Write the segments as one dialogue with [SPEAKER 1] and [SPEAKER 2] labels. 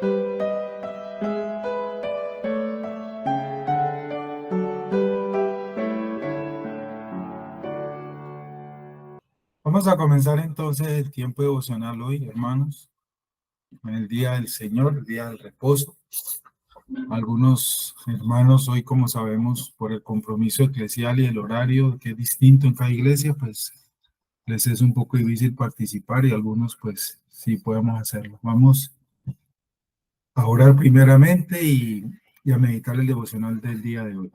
[SPEAKER 1] Vamos a comenzar entonces el tiempo devocional hoy, hermanos, en el día del Señor, el día del reposo. Algunos hermanos hoy, como sabemos, por el compromiso eclesial y el horario que es distinto en cada iglesia, pues les es un poco difícil participar y algunos pues sí podemos hacerlo. Vamos a orar primeramente y a meditar el devocional del día de hoy.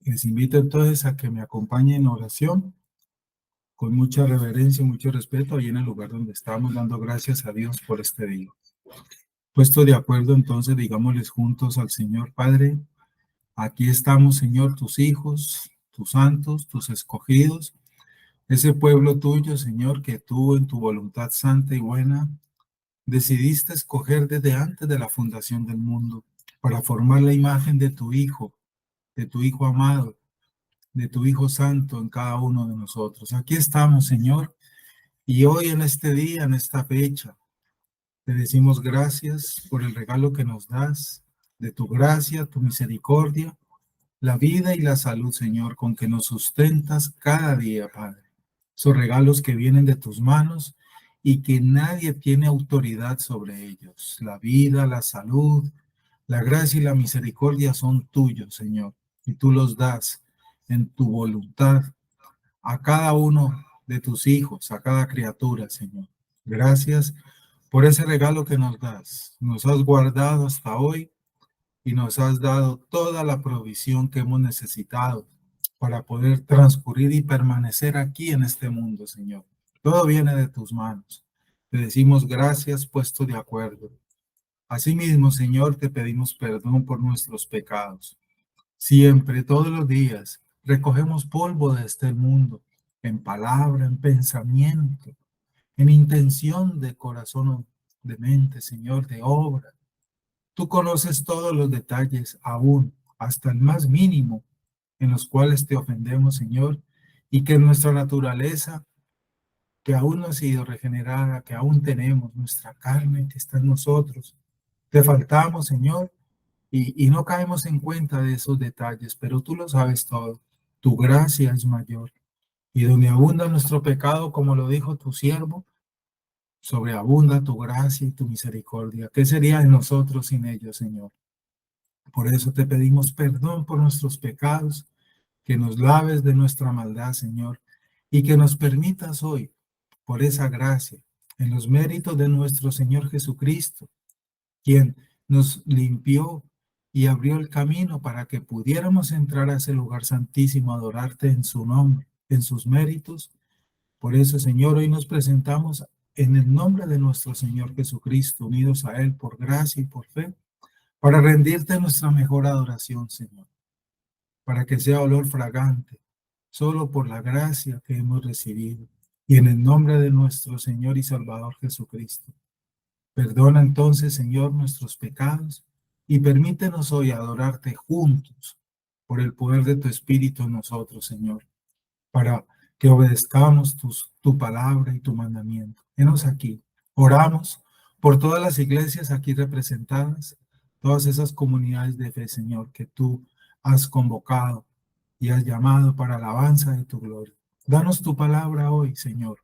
[SPEAKER 1] Les invito entonces a que me acompañen en oración con mucha reverencia y mucho respeto ahí en el lugar donde estamos dando gracias a Dios por este día. Puesto de acuerdo, entonces digámosles juntos al Señor: Padre, aquí estamos, Señor, tus hijos, tus santos, tus escogidos, ese pueblo tuyo, Señor, que tú en tu voluntad santa y buena decidiste escoger desde antes de la fundación del mundo para formar la imagen de tu Hijo amado, de tu Hijo Santo en cada uno de nosotros. Aquí estamos, Señor, y hoy en este día, en esta fecha, te decimos gracias por el regalo que nos das, de tu gracia, tu misericordia, la vida y la salud, Señor, con que nos sustentas cada día, Padre. Esos regalos que vienen de tus manos y que nadie tiene autoridad sobre ellos. La vida, la salud, la gracia y la misericordia son tuyos, Señor, y tú los das en tu voluntad a cada uno de tus hijos, a cada criatura, Señor. Gracias por ese regalo que nos das. Nos has guardado hasta hoy y nos has dado toda la provisión que hemos necesitado para poder transcurrir y permanecer aquí en este mundo, Señor. Todo viene de tus manos. Te decimos gracias, puesto de acuerdo. Asimismo, Señor, te pedimos perdón por nuestros pecados. Siempre, todos los días, recogemos polvo de este mundo, en palabra, en pensamiento, en intención de corazón, de mente, Señor, de obra. Tú conoces todos los detalles, aún hasta el más mínimo, en los cuales te ofendemos, Señor, y que nuestra naturaleza, que aún no ha sido regenerada, que aún tenemos nuestra carne que está en nosotros, te faltamos, Señor, y no caemos en cuenta de esos detalles, pero tú lo sabes todo. Tu gracia es mayor. Y donde abunda nuestro pecado, como lo dijo tu siervo, sobreabunda tu gracia y tu misericordia. ¿Qué sería de nosotros sin ellos, Señor? Por eso te pedimos perdón por nuestros pecados, que nos laves de nuestra maldad, Señor, y que nos permitas hoy, por esa gracia, en los méritos de nuestro Señor Jesucristo, quien nos limpió y abrió el camino para que pudiéramos entrar a ese lugar santísimo, adorarte en su nombre, en sus méritos. Por eso, Señor, hoy nos presentamos en el nombre de nuestro Señor Jesucristo, unidos a Él por gracia y por fe, para rendirte nuestra mejor adoración, Señor, para que sea olor fragante, solo por la gracia que hemos recibido. Y en el nombre de nuestro Señor y Salvador Jesucristo. Perdona entonces, Señor, nuestros pecados y permítenos hoy adorarte juntos por el poder de tu Espíritu en nosotros, Señor, para que obedezcamos tu palabra y tu mandamiento. Henos aquí. Oramos por todas las iglesias aquí representadas, todas esas comunidades de fe, Señor, que tú has convocado y has llamado para alabanza de tu gloria. Danos tu palabra hoy, Señor,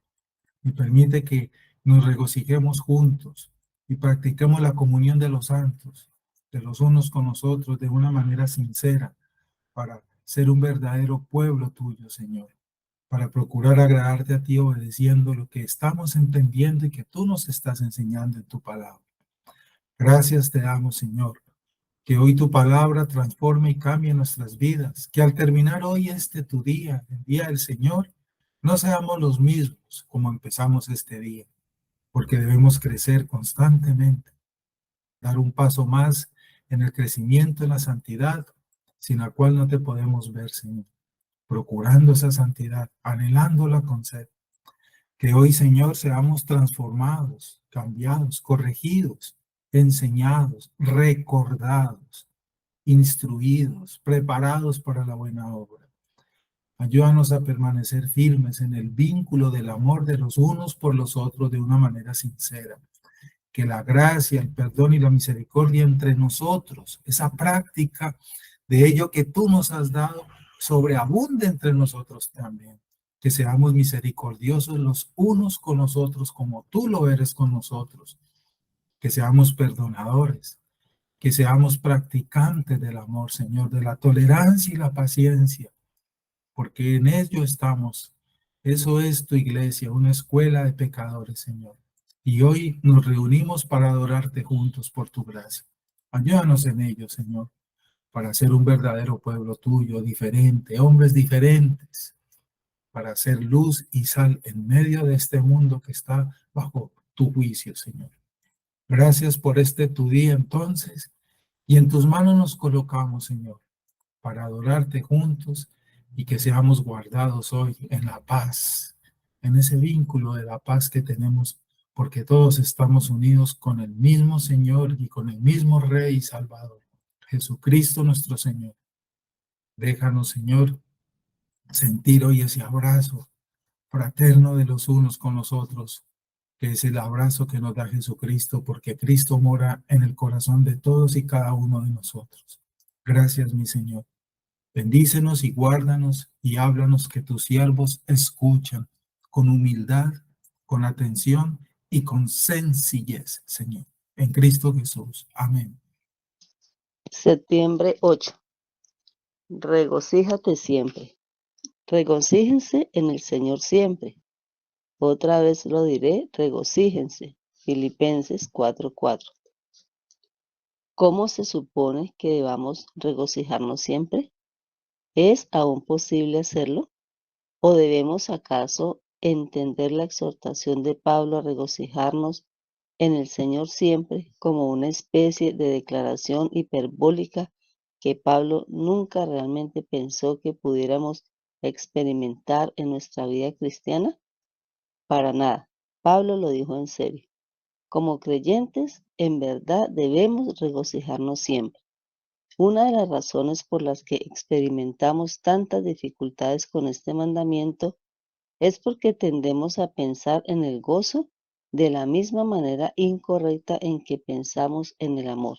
[SPEAKER 1] y permite que nos regocijemos juntos y practiquemos la comunión de los santos, de los unos con los otros, de una manera sincera, para ser un verdadero pueblo tuyo, Señor, para procurar agradarte a ti obedeciendo lo que estamos entendiendo y que tú nos estás enseñando en tu palabra. Gracias te damos, Señor, que hoy tu palabra transforme y cambie nuestras vidas, que al terminar hoy tu día, el día del Señor, no seamos los mismos como empezamos este día, porque debemos crecer constantemente, dar un paso más en el crecimiento en la santidad, sin la cual no te podemos ver, Señor, procurando esa santidad, anhelándola con sed. Que hoy, Señor, seamos transformados, cambiados, corregidos, enseñados, recordados, instruidos, preparados para la buena obra. Ayúdanos a permanecer firmes en el vínculo del amor de los unos por los otros de una manera sincera. que la gracia, el perdón y la misericordia entre nosotros, esa práctica de ello que tú nos has dado, sobreabunde entre nosotros también. Que seamos misericordiosos los unos con los otros como tú lo eres con nosotros. Que seamos perdonadores, que seamos practicantes del amor, Señor, de la tolerancia y la paciencia, porque en ello estamos. Eso es tu iglesia, una escuela de pecadores, Señor. Y hoy nos reunimos para adorarte juntos por tu gracia. Ayúdanos en ello, Señor, para ser un verdadero pueblo tuyo, diferente, hombres diferentes, para hacer luz y sal en medio de este mundo que está bajo tu juicio, Señor. Gracias por este tu día entonces, y en tus manos nos colocamos, Señor, para adorarte juntos y que seamos guardados hoy en la paz, en ese vínculo de la paz que tenemos, porque todos estamos unidos con el mismo Señor y con el mismo Rey y Salvador, Jesucristo nuestro Señor. Déjanos, Señor, sentir hoy ese abrazo fraterno de los unos con los otros, que es el abrazo que nos da Jesucristo, porque Cristo mora en el corazón de todos y cada uno de nosotros. Gracias, mi Señor. Bendícenos y guárdanos y háblanos, que tus siervos escuchan con humildad, con atención y con sencillez, Señor. En Cristo Jesús. Amén.
[SPEAKER 2] Septiembre 8. Regocíjate siempre. Regocíjense en el Señor siempre. Otra vez lo diré, regocíjense. Filipenses 4:4. ¿Cómo se supone que debamos regocijarnos siempre? ¿Es aún posible hacerlo? ¿O debemos acaso entender la exhortación de Pablo a regocijarnos en el Señor siempre como una especie de declaración hiperbólica que Pablo nunca realmente pensó que pudiéramos experimentar en nuestra vida cristiana? Para nada. Pablo lo dijo en serio. Como creyentes, en verdad debemos regocijarnos siempre. Una de las razones por las que experimentamos tantas dificultades con este mandamiento es porque tendemos a pensar en el gozo de la misma manera incorrecta en que pensamos en el amor,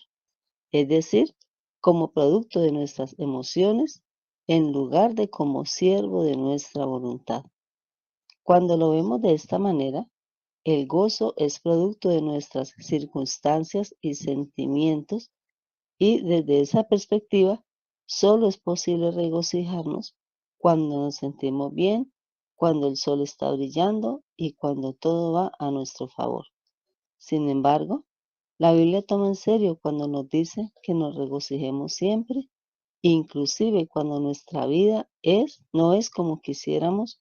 [SPEAKER 2] es decir, como producto de nuestras emociones en lugar de como siervo de nuestra voluntad. Cuando lo vemos de esta manera, el gozo es producto de nuestras circunstancias y sentimientos, y desde esa perspectiva solo es posible regocijarnos cuando nos sentimos bien, cuando el sol está brillando y cuando todo va a nuestro favor. Sin embargo, la Biblia toma en serio cuando nos dice que nos regocijemos siempre, inclusive cuando nuestra vida no es como quisiéramos,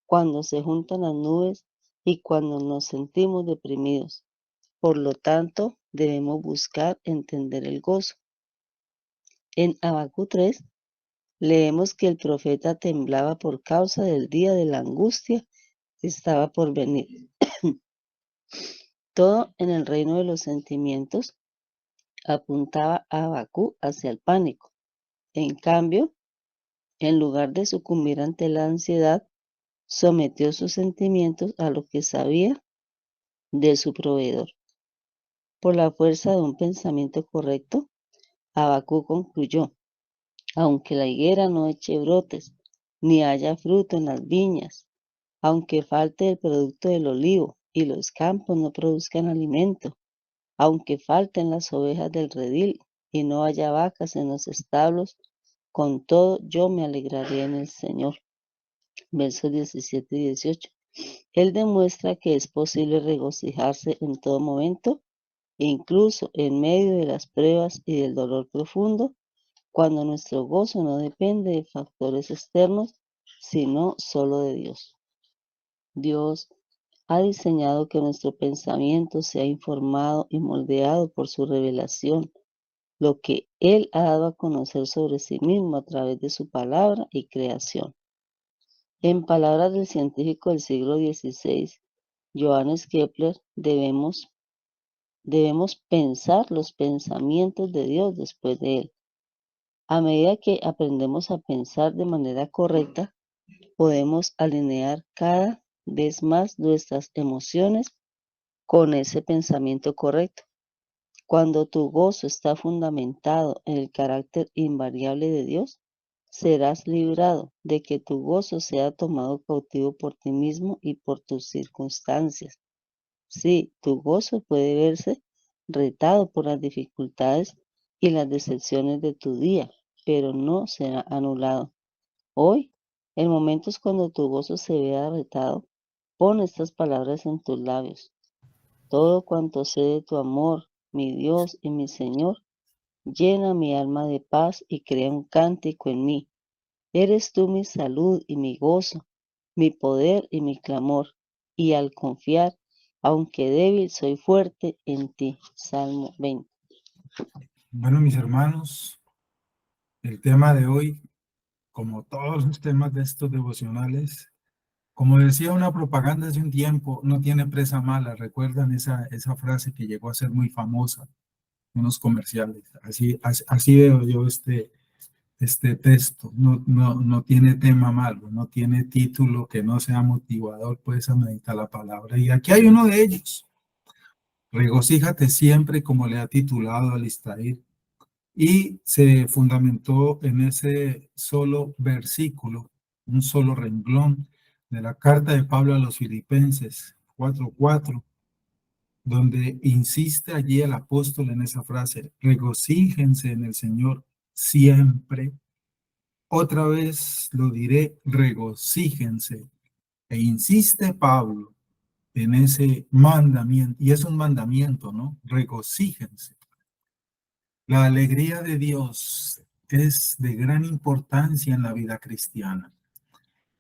[SPEAKER 2] cuando se juntan las nubes y cuando nos sentimos deprimidos. Por lo tanto, debemos buscar entender el gozo. En Habacuc 3 leemos que el profeta temblaba por causa del día de la angustia que estaba por venir. Todo en el reino de los sentimientos apuntaba a Habacuc hacia el pánico. En cambio, en lugar de sucumbir ante la ansiedad, sometió sus sentimientos a lo que sabía de su proveedor. Por la fuerza de un pensamiento correcto, Habacuc concluyó: aunque la higuera no eche brotes, ni haya fruto en las viñas, aunque falte el producto del olivo y los campos no produzcan alimento, aunque falten las ovejas del redil y no haya vacas en los establos, con todo yo me alegraré en el Señor. Versos 17 y 18. Él demuestra que es posible regocijarse en todo momento, incluso en medio de las pruebas y del dolor profundo, cuando nuestro gozo no depende de factores externos, sino solo de Dios. Dios ha diseñado que nuestro pensamiento sea informado y moldeado por su revelación, lo que Él ha dado a conocer sobre sí mismo a través de su palabra y creación. En palabras del científico del siglo XVI, Johannes Kepler, debemos pensar los pensamientos de Dios después de Él. A medida que aprendemos a pensar de manera correcta, podemos alinear cada vez más nuestras emociones con ese pensamiento correcto. Cuando tu gozo está fundamentado en el carácter invariable de Dios, serás librado de que tu gozo sea tomado cautivo por ti mismo y por tus circunstancias. Sí, tu gozo puede verse retado por las dificultades y las decepciones de tu día, pero no será anulado. Hoy, en momentos cuando tu gozo se vea retado, pon estas palabras en tus labios. Todo cuanto sé de tu amor, mi Dios y mi Señor, llena mi alma de paz y crea un cántico en mí. Eres tú mi salud y mi gozo, mi poder y mi clamor, y al confiar, aunque débil, soy fuerte en ti. Salmo 20.
[SPEAKER 1] Bueno, mis hermanos, el tema de hoy, como todos los temas de estos devocionales, como decía una propaganda hace un tiempo, no tiene presa mala. ¿Recuerdan esa frase que llegó a ser muy famosa en unos comerciales? Así veo yo este texto. No tiene tema malo, no tiene título que no sea motivador, pues a meditar la palabra. Y aquí hay uno de ellos. Regocíjate siempre, como le ha titulado Alistair, y se fundamentó en ese solo versículo, un solo renglón de la carta de Pablo a los Filipenses 4:4, donde insiste allí el apóstol en esa frase: regocíjense en el Señor siempre. Otra vez lo diré, regocíjense. E insiste Pablo en ese mandamiento, y es un mandamiento, ¿no? Regocíjense. La alegría de Dios es de gran importancia en la vida cristiana.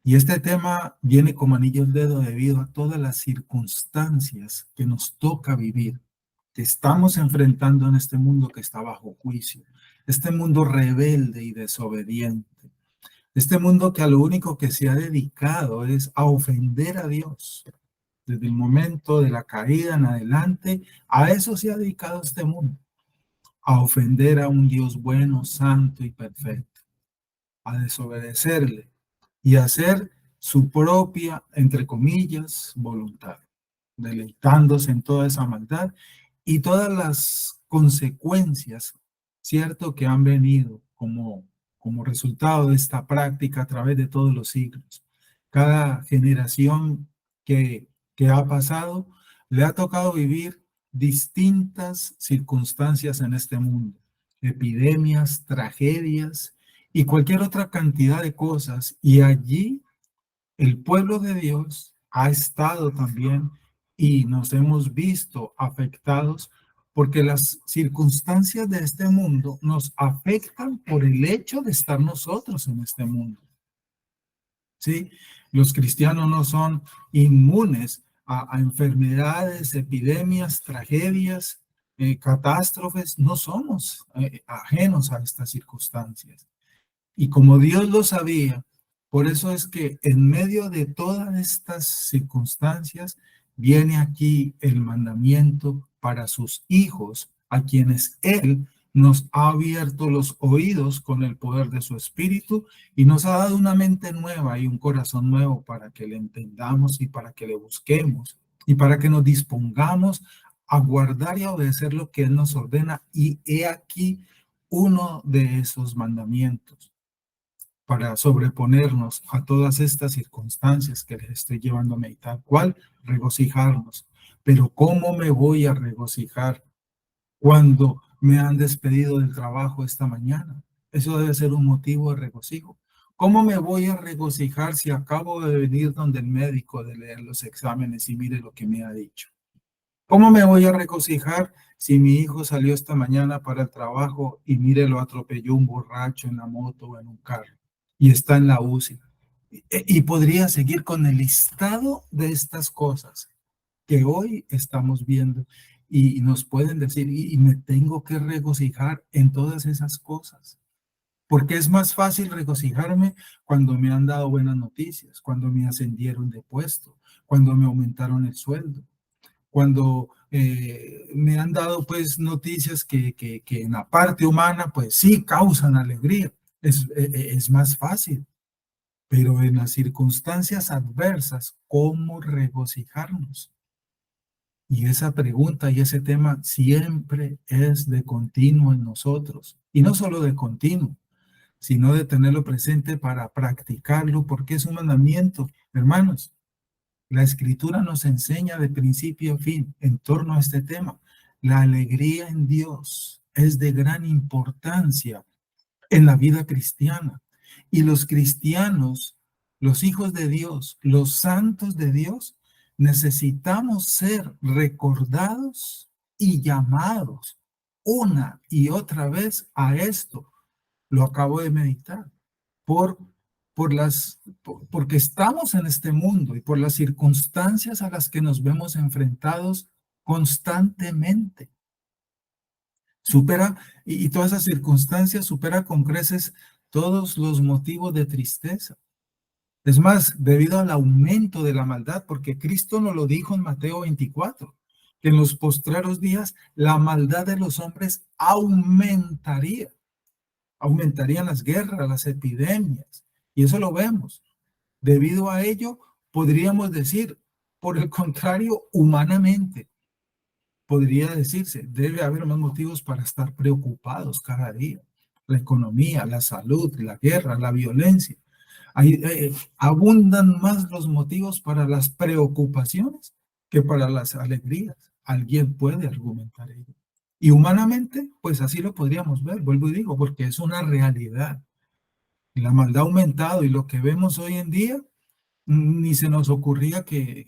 [SPEAKER 1] Y este tema viene como anillo al dedo debido a todas las circunstancias que nos toca vivir, que estamos enfrentando en este mundo que está bajo juicio, este mundo rebelde y desobediente, este mundo que a lo único que se ha dedicado es a ofender a Dios. Desde el momento de la caída en adelante, a eso se ha dedicado este mundo, a ofender a un Dios bueno, santo y perfecto, a desobedecerle y hacer su propia, entre comillas, voluntad, deleitándose en toda esa maldad y todas las consecuencias, ¿cierto?, que han venido como resultado de esta práctica a través de todos los siglos. Cada generación que ha pasado le ha tocado vivir distintas circunstancias en este mundo, epidemias, tragedias y cualquier otra cantidad de cosas. Y allí el pueblo de Dios ha estado también y nos hemos visto afectados porque las circunstancias de este mundo nos afectan por el hecho de estar nosotros en este mundo. ¿Sí? Los cristianos no son inmunes a enfermedades, epidemias, tragedias, catástrofes. No somos ajenos a estas circunstancias. Y como Dios lo sabía, por eso es que en medio de todas estas circunstancias viene aquí el mandamiento para sus hijos, a quienes Él nos ha abierto los oídos con el poder de su Espíritu y nos ha dado una mente nueva y un corazón nuevo para que le entendamos y para que le busquemos y para que nos dispongamos a guardar y a obedecer lo que Él nos ordena. Y he aquí uno de esos mandamientos para sobreponernos a todas estas circunstancias que les estoy llevando a meditar. ¿Cuál? Regocijarnos. Pero ¿cómo me voy a regocijar cuando me han despedido del trabajo esta mañana? Eso debe ser un motivo de regocijo. ¿Cómo me voy a regocijar si acabo de venir donde el médico de leer los exámenes y mire lo que me ha dicho? ¿Cómo me voy a regocijar si mi hijo salió esta mañana para el trabajo y mire lo atropelló un borracho en la moto o en un carro y está en la UCI? Y podría seguir con el listado de estas cosas que hoy estamos viendo y nos pueden decir, y me tengo que regocijar en todas esas cosas. Porque es más fácil regocijarme cuando me han dado buenas noticias, cuando me ascendieron de puesto, cuando me aumentaron el sueldo, cuando me han dado pues noticias que en la parte humana pues sí causan alegría, es más fácil, pero en las circunstancias adversas, ¿cómo regocijarnos? Y esa pregunta y ese tema siempre es de continuo en nosotros. Y no solo de continuo, sino de tenerlo presente para practicarlo, porque es un mandamiento. Hermanos, la Escritura nos enseña de principio a fin en torno a este tema. La alegría en Dios es de gran importancia en la vida cristiana. Y los cristianos, los hijos de Dios, los santos de Dios, necesitamos ser recordados y llamados una y otra vez a esto. Lo acabo de meditar. Por, porque estamos en este mundo y por las circunstancias a las que nos vemos enfrentados constantemente. Supera, y todas esas circunstancias supera con creces todos los motivos de tristeza. Es más, debido al aumento de la maldad, porque Cristo nos lo dijo en Mateo 24, que en los postreros días la maldad de los hombres aumentaría. Aumentarían las guerras, las epidemias, y eso lo vemos. Debido a ello, podríamos decir, por el contrario, humanamente, podría decirse, debe haber más motivos para estar preocupados cada día. La economía, la salud, la guerra, la violencia. Abundan más los motivos para las preocupaciones que para las alegrías. Alguien puede argumentar ello. Y humanamente, pues así lo podríamos ver, vuelvo y digo, porque es una realidad. La maldad ha aumentado y lo que vemos hoy en día, ni se nos ocurría que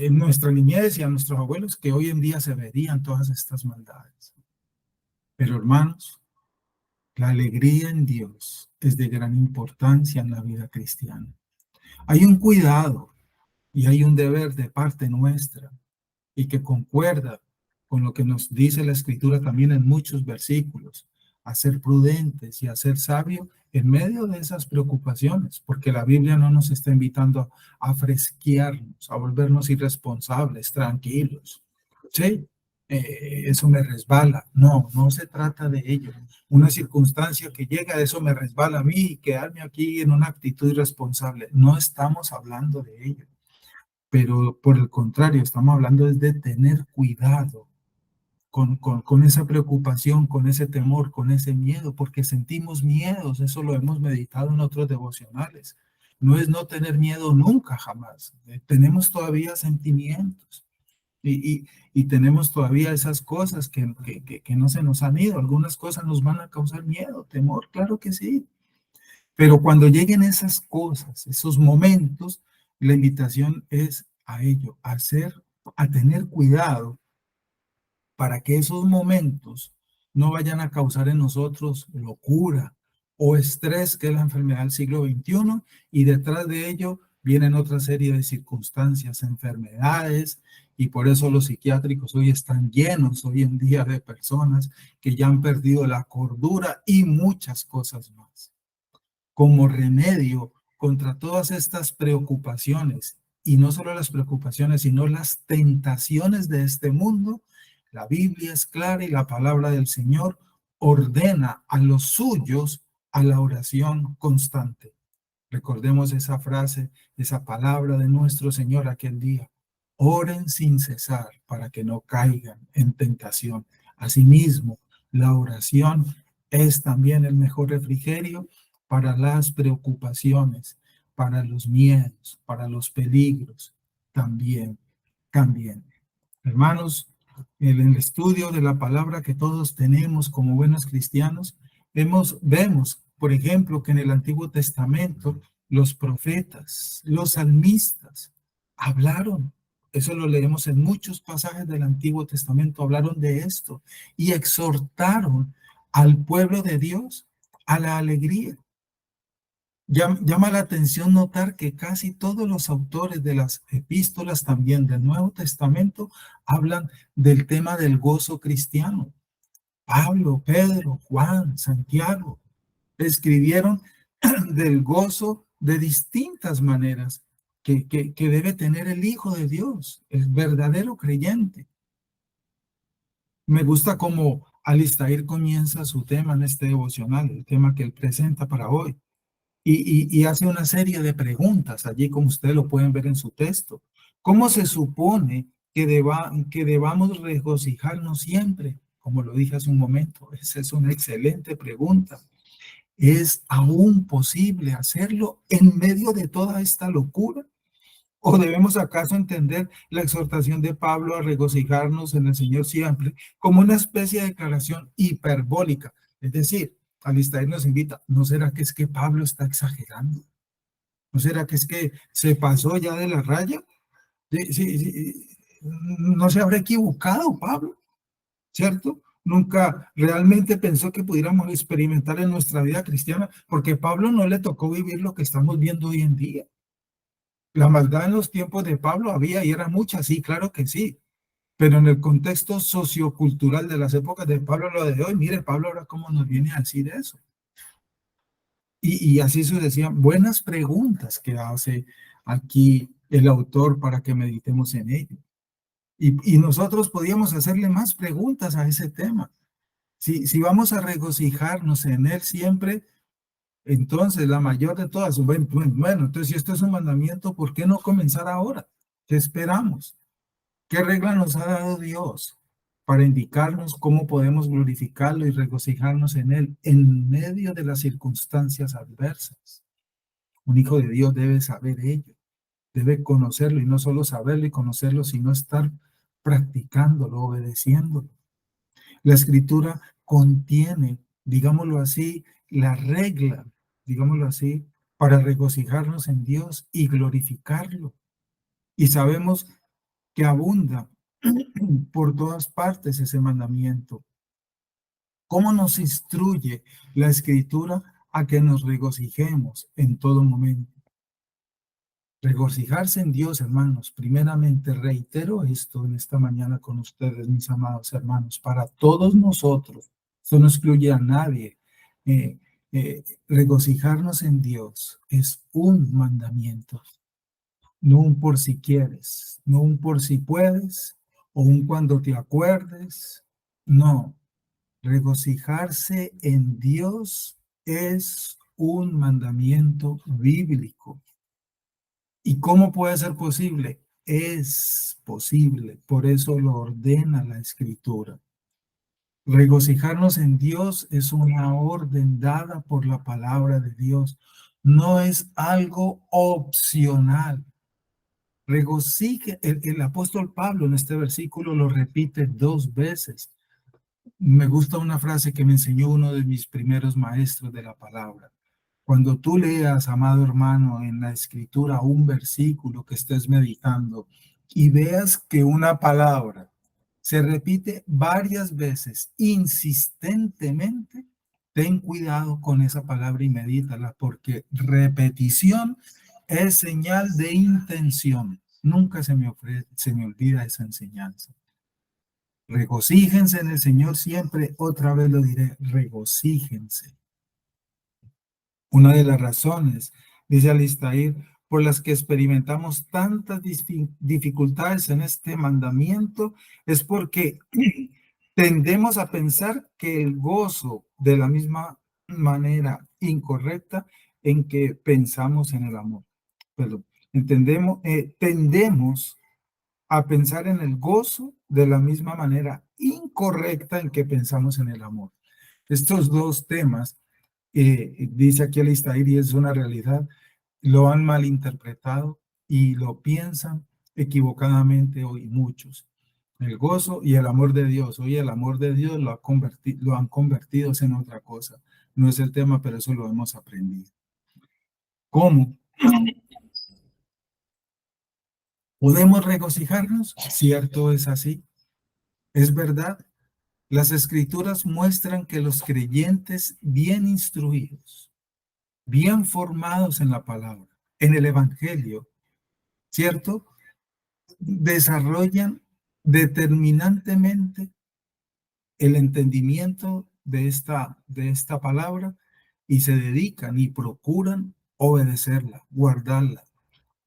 [SPEAKER 1] en nuestra niñez y a nuestros abuelos, que hoy en día se verían todas estas maldades. Pero hermanos, la alegría en Dios es de gran importancia en la vida cristiana. Hay un cuidado y hay un deber de parte nuestra y que concuerda con lo que nos dice la Escritura también en muchos versículos, a ser prudentes y a ser sabios en medio de esas preocupaciones, porque la Biblia no nos está invitando a fresquearnos, a volvernos irresponsables, tranquilos. Sí, eso me resbala. No, no se trata de ello. Una circunstancia que llega, eso me resbala a mí y quedarme aquí en una actitud irresponsable. No estamos hablando de ello. Pero por el contrario, estamos hablando de tener cuidado con esa preocupación, con ese temor, con ese miedo, porque sentimos miedos, eso lo hemos meditado en otros devocionales. No es no tener miedo nunca, jamás. Tenemos todavía sentimientos y tenemos todavía esas cosas que no se nos han ido. Algunas cosas nos van a causar miedo, temor, claro que sí. Pero cuando lleguen esas cosas, esos momentos, la invitación es a ello, a tener cuidado para que esos momentos no vayan a causar en nosotros locura o estrés, que es la enfermedad del siglo XXI, y detrás de ello vienen otra serie de circunstancias, enfermedades, y por eso los psiquiátricos hoy están llenos hoy en día de personas que ya han perdido la cordura y muchas cosas más. Como remedio contra todas estas preocupaciones, y no solo las preocupaciones, sino las tentaciones de este mundo, la Biblia es clara y la palabra del Señor ordena a los suyos a la oración constante. Recordemos esa frase, esa palabra de nuestro Señor aquel día. Oren sin cesar para que no caigan en tentación. Asimismo, la oración es también el mejor refrigerio para las preocupaciones, para los miedos, para los peligros. También. Hermanos, en el estudio de la palabra que todos tenemos como buenos cristianos, vemos, por ejemplo, que en el Antiguo Testamento los profetas, los salmistas, hablaron. Eso lo leemos en muchos pasajes del Antiguo Testamento, hablaron de esto y exhortaron al pueblo de Dios a la alegría. Llama la atención notar que casi todos los autores de las epístolas también del Nuevo Testamento hablan del tema del gozo cristiano. Pablo, Pedro, Juan, Santiago escribieron del gozo de distintas maneras que debe tener el Hijo de Dios, el verdadero creyente. Me gusta cómo Alistair comienza su tema en este devocional, el tema que él presenta para hoy. Y hace una serie de preguntas allí, como ustedes lo pueden ver en su texto. ¿Cómo se supone que debamos regocijarnos siempre, como lo dije hace un momento. Esa es una excelente pregunta. ¿Es aún posible hacerlo en medio de toda esta locura? ¿O debemos acaso entender la exhortación de Pablo a regocijarnos en el Señor siempre como una especie de declaración hiperbólica? Es decir, Alistair nos invita, ¿no será que es que Pablo está exagerando? ¿No será que es que se pasó ya de la raya? Sí, sí, sí. ¿No se habrá equivocado Pablo? ¿Cierto? Nunca realmente pensó que pudiéramos experimentar en nuestra vida cristiana, porque a Pablo no le tocó vivir lo que estamos viendo hoy en día. La maldad en los tiempos de Pablo había y era mucha, sí, claro que sí, pero en el contexto sociocultural de las épocas de Pablo, lo de hoy, mire, Pablo ahora cómo nos viene a decir eso. Y así sucesivamente, buenas preguntas que hace aquí el autor para que meditemos en ello. Y nosotros podíamos hacerle más preguntas a ese tema. Si vamos a regocijarnos en él siempre, entonces la mayor de todas, bueno, entonces si esto es un mandamiento, ¿por qué no comenzar ahora? ¿Qué esperamos? ¿Qué regla nos ha dado Dios para indicarnos cómo podemos glorificarlo y regocijarnos en él en medio de las circunstancias adversas? Un hijo de Dios debe saber ello, debe conocerlo y no solo saberlo y conocerlo, sino estar practicándolo, obedeciéndolo. La escritura contiene, digámoslo así, la regla, digámoslo así, para regocijarnos en Dios y glorificarlo. Y sabemos que abunda por todas partes ese mandamiento. ¿Cómo nos instruye la escritura a que nos regocijemos en todo momento? Regocijarse en Dios, hermanos. Primeramente, reitero esto en esta mañana con ustedes, mis amados hermanos, para todos nosotros. Eso no excluye a nadie. Regocijarnos en Dios es un mandamiento, no un por si quieres, no un por si puedes, o un cuando te acuerdes. No, regocijarse en Dios es un mandamiento bíblico. ¿Y cómo puede ser posible? Es posible, por eso lo ordena la Escritura. Regocijarnos en Dios es una orden dada por la palabra de Dios. No es algo opcional. Regocije, el apóstol Pablo en este versículo lo repite 2 veces. Me gusta una frase que me enseñó uno de mis primeros maestros de la palabra. Cuando tú leas, amado hermano, en la escritura un versículo que estés meditando y veas que una palabra se repite varias veces insistentemente, ten cuidado con esa palabra y medítala, porque repetición es señal de intención. Nunca se me olvida esa enseñanza. Regocíjense en el Señor siempre, otra vez lo diré, regocíjense. Una de las razones, dice Alistair, por las que experimentamos tantas dificultades en este mandamiento es porque tendemos a pensar que el gozo de la misma manera incorrecta en que pensamos en el amor. Perdón, tendemos a pensar en el gozo de la misma manera incorrecta en que pensamos en el amor. Estos dos temas, dice aquí Alistair, y es una realidad, lo han malinterpretado y lo piensan equivocadamente hoy muchos. El gozo y el amor de Dios. Hoy el amor de Dios lo han convertido en otra cosa. No es el tema, pero eso lo hemos aprendido. ¿Cómo? ¿Podemos regocijarnos? Cierto, es así. Es verdad. Las escrituras muestran que los creyentes bien instruidos, bien formados en la palabra, en el evangelio, ¿cierto? Desarrollan determinantemente el entendimiento de esta palabra y se dedican y procuran obedecerla, guardarla.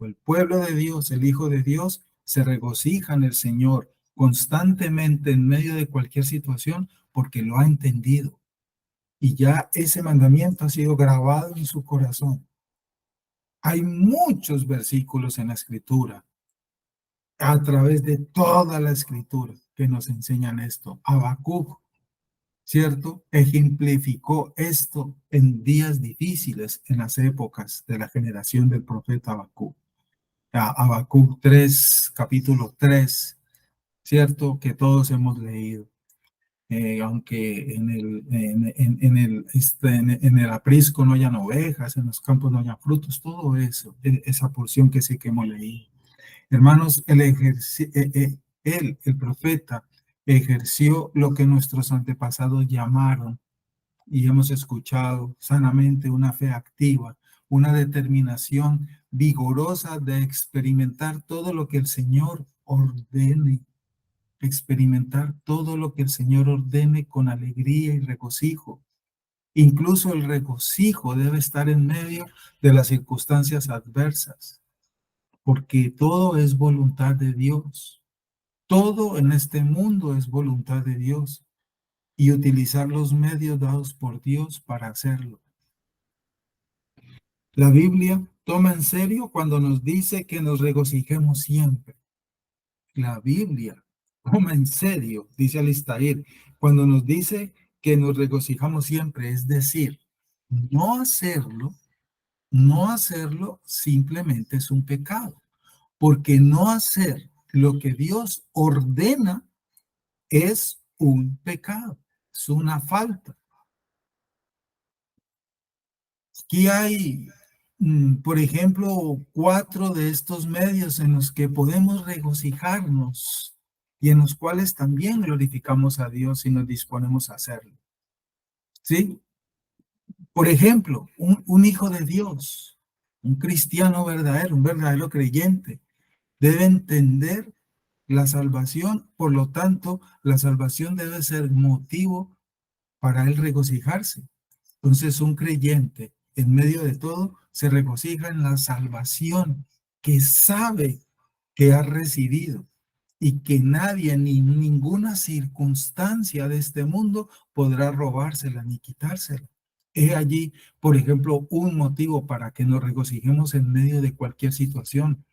[SPEAKER 1] El pueblo de Dios, el Hijo de Dios, se regocija en el Señor constantemente en medio de cualquier situación porque lo ha entendido. Y ya ese mandamiento ha sido grabado en su corazón. Hay muchos versículos en la Escritura a través de toda la escritura que nos enseñan esto. Habacuc, ¿cierto? Ejemplificó esto en días difíciles, en las épocas de la generación del profeta Habacuc. Habacuc 3, capítulo 3, ¿cierto? Que todos hemos leído. Aunque en el aprisco no hayan ovejas, en los campos no hayan frutos, todo eso, esa porción que sí que hemos leído. Hermanos, el profeta, ejerció lo que nuestros antepasados llamaron, y hemos escuchado sanamente, una fe activa, una determinación vigorosa de experimentar todo lo que el Señor ordene, experimentar todo lo que el Señor ordene con alegría y regocijo. Incluso el regocijo debe estar en medio de las circunstancias adversas, porque todo es voluntad de Dios. Todo en este mundo es voluntad de Dios y utilizar los medios dados por Dios para hacerlo. La Biblia toma en serio cuando nos dice que nos regocijemos siempre. La Biblia toma en serio, dice Alistair, cuando nos dice que nos regocijamos siempre, es decir, no hacerlo, no hacerlo simplemente es un pecado, porque no hacer lo que Dios ordena es un pecado, es una falta. Aquí hay, por ejemplo, 4 de estos medios en los que podemos regocijarnos y en los cuales también glorificamos a Dios y nos disponemos a hacerlo. ¿Sí? Por ejemplo, un hijo de Dios, un cristiano verdadero, un verdadero creyente, debe entender la salvación, por lo tanto, la salvación debe ser motivo para él regocijarse. Entonces, un creyente, en medio de todo, se regocija en la salvación que sabe que ha recibido y que nadie ni ninguna circunstancia de este mundo podrá robársela ni quitársela. He allí, por ejemplo, un motivo para que nos regocijemos en medio de cualquier situación.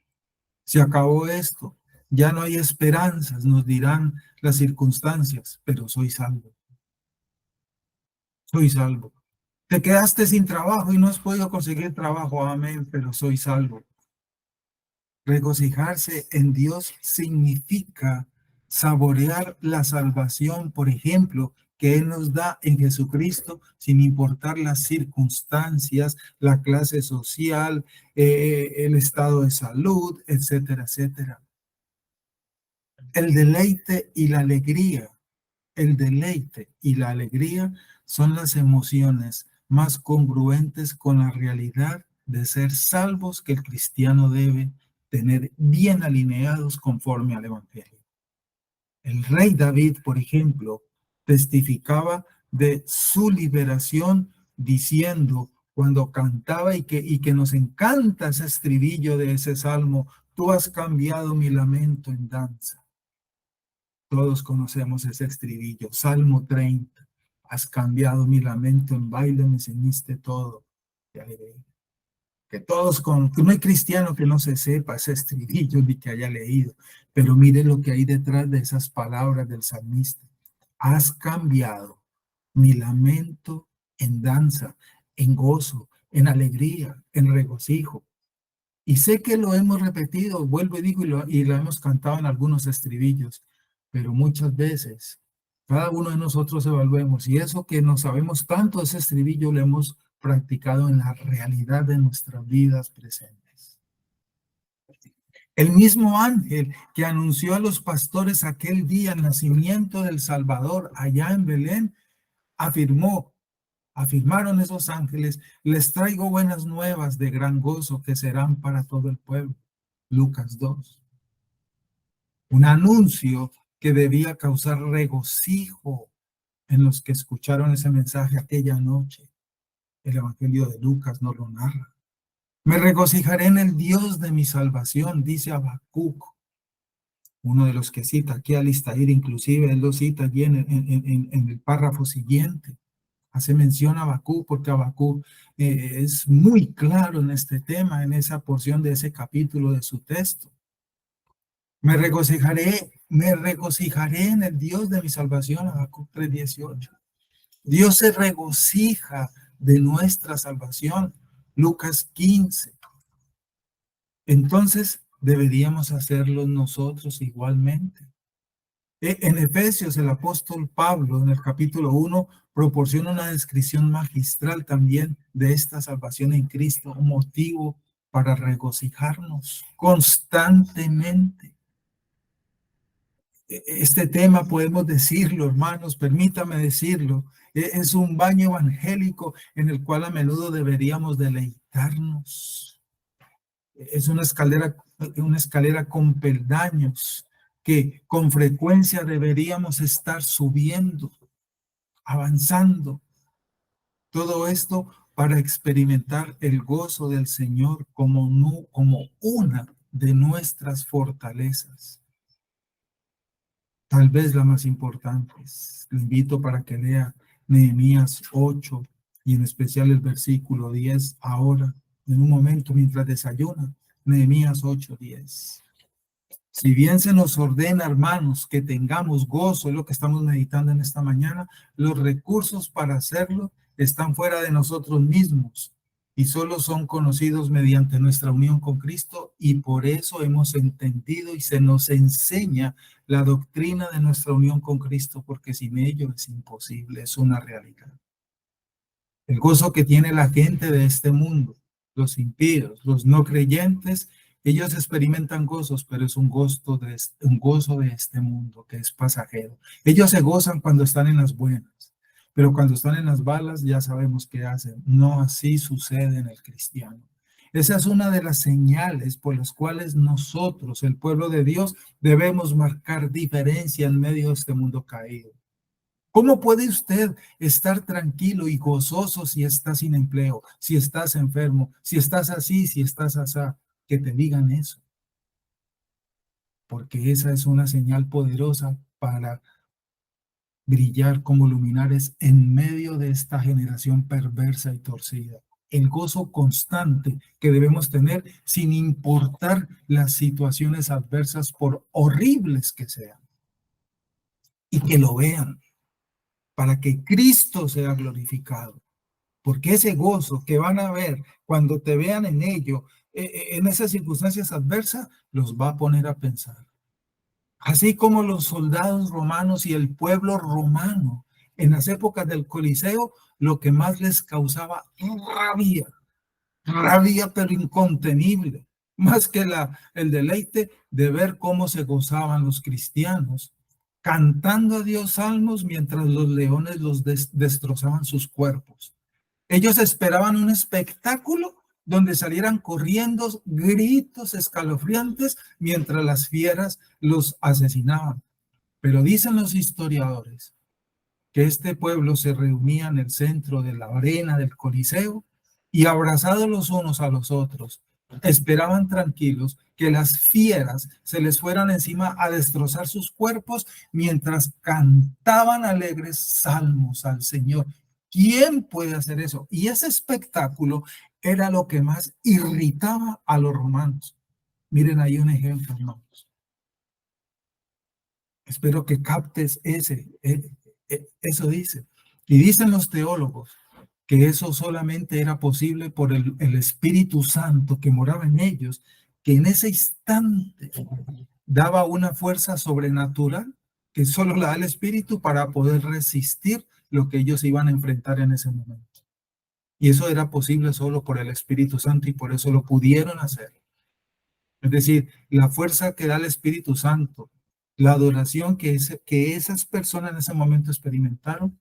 [SPEAKER 1] Se acabó esto, ya no hay esperanzas, nos dirán las circunstancias, pero soy salvo. Soy salvo. Te quedaste sin trabajo y no has podido conseguir trabajo, amén, pero soy salvo. Regocijarse en Dios significa saborear la salvación, por ejemplo, que Él nos da en Jesucristo, sin importar las circunstancias, la clase social, el estado de salud, etcétera, etcétera. El deleite y la alegría, el deleite y la alegría son las emociones más congruentes con la realidad de ser salvos que el cristiano debe tener bien alineados conforme al Evangelio. El rey David, por ejemplo, testificaba de su liberación diciendo, cuando cantaba y que nos encanta ese estribillo de ese salmo, tú has cambiado mi lamento en danza. Todos conocemos ese estribillo, Salmo 30. Has cambiado mi lamento en baile, me enseñaste todo. Que todos, que no hay cristiano que no se sepa ese estribillo ni que haya leído, pero mire lo que hay detrás de esas palabras del salmista. Has cambiado mi lamento en danza, en gozo, en alegría, en regocijo. Y sé que lo hemos repetido, vuelvo y digo, y lo hemos cantado en algunos estribillos, pero muchas veces cada uno de nosotros evaluemos, y eso que no sabemos tanto, ese estribillo lo hemos practicado en la realidad de nuestras vidas presentes. El mismo ángel que anunció a los pastores aquel día el nacimiento del Salvador allá en Belén, afirmaron esos ángeles, les traigo buenas nuevas de gran gozo que serán para todo el pueblo. Lucas 2. Un anuncio que debía causar regocijo en los que escucharon ese mensaje aquella noche. El Evangelio de Lucas nos lo narra. Me regocijaré en el Dios de mi salvación, dice Habacuc, uno de los que cita aquí a Alistair, inclusive él lo cita allí en el párrafo siguiente. Hace mención a Habacuc porque Habacuc es muy claro en este tema, en esa porción de ese capítulo de su texto. me regocijaré en el Dios de mi salvación, Habacuc 3:18. Dios se regocija de nuestra salvación, Lucas 15. Entonces, deberíamos hacerlo nosotros igualmente. En Efesios, el apóstol Pablo, en el capítulo 1, proporciona una descripción magistral también de esta salvación en Cristo, un motivo para regocijarnos constantemente. Este tema podemos decirlo, hermanos, permítame decirlo, es un baño evangélico en el cual a menudo deberíamos deleitarnos. Es una escalera con peldaños que con frecuencia deberíamos estar subiendo, avanzando. Todo esto para experimentar el gozo del Señor como una de nuestras fortalezas. Tal vez la más importante. Le invito para que lea Nehemías 8 y en especial el versículo 10 ahora, en un momento mientras desayuna. Nehemías 8:10. Si bien se nos ordena, hermanos, que tengamos gozo, es lo que estamos meditando en esta mañana, los recursos para hacerlo están fuera de nosotros mismos y solo son conocidos mediante nuestra unión con Cristo, y por eso hemos entendido y se nos enseña la doctrina de nuestra unión con Cristo, porque sin ello es imposible, es una realidad. El gozo que tiene la gente de este mundo, los impíos, los no creyentes, ellos experimentan gozos, pero es un gozo de este mundo que es pasajero. Ellos se gozan cuando están en las buenas, pero cuando están en las malas ya sabemos qué hacen. No así sucede en el cristiano. Esa es una de las señales por las cuales nosotros, el pueblo de Dios, debemos marcar diferencia en medio de este mundo caído. ¿Cómo puede usted estar tranquilo y gozoso si está sin empleo, si estás enfermo, si estás así, si estás así? Que te digan eso. Porque esa es una señal poderosa para brillar como luminares en medio de esta generación perversa y torcida. El gozo constante que debemos tener sin importar las situaciones adversas, por horribles que sean. Y que lo vean, para que Cristo sea glorificado. Porque ese gozo que van a ver cuando te vean en ello, en esas circunstancias adversas, los va a poner a pensar. Así como los soldados romanos y el pueblo romano en las épocas del Coliseo, lo que más les causaba rabia pero incontenible, más que el deleite de ver cómo se gozaban los cristianos, cantando a Dios salmos mientras los leones los destrozaban sus cuerpos. Ellos esperaban un espectáculo donde salieran corriendo gritos escalofriantes mientras las fieras los asesinaban. Pero dicen los historiadores que este pueblo se reunía en el centro de la arena del Coliseo y, abrazados los unos a los otros, esperaban tranquilos que las fieras se les fueran encima a destrozar sus cuerpos mientras cantaban alegres salmos al Señor. ¿Quién puede hacer eso? Y ese espectáculo era lo que más irritaba a los romanos. Miren ahí un ejemplo, hermanos. Espero que captes eso dice. Y dicen los teólogos que eso solamente era posible por el Espíritu Santo que moraba en ellos, que en ese instante daba una fuerza sobrenatural que solo la da el Espíritu para poder resistir lo que ellos iban a enfrentar en ese momento. Y eso era posible solo por el Espíritu Santo y por eso lo pudieron hacer. Es decir, la fuerza que da el Espíritu Santo, la adoración que esas personas en ese momento experimentaron,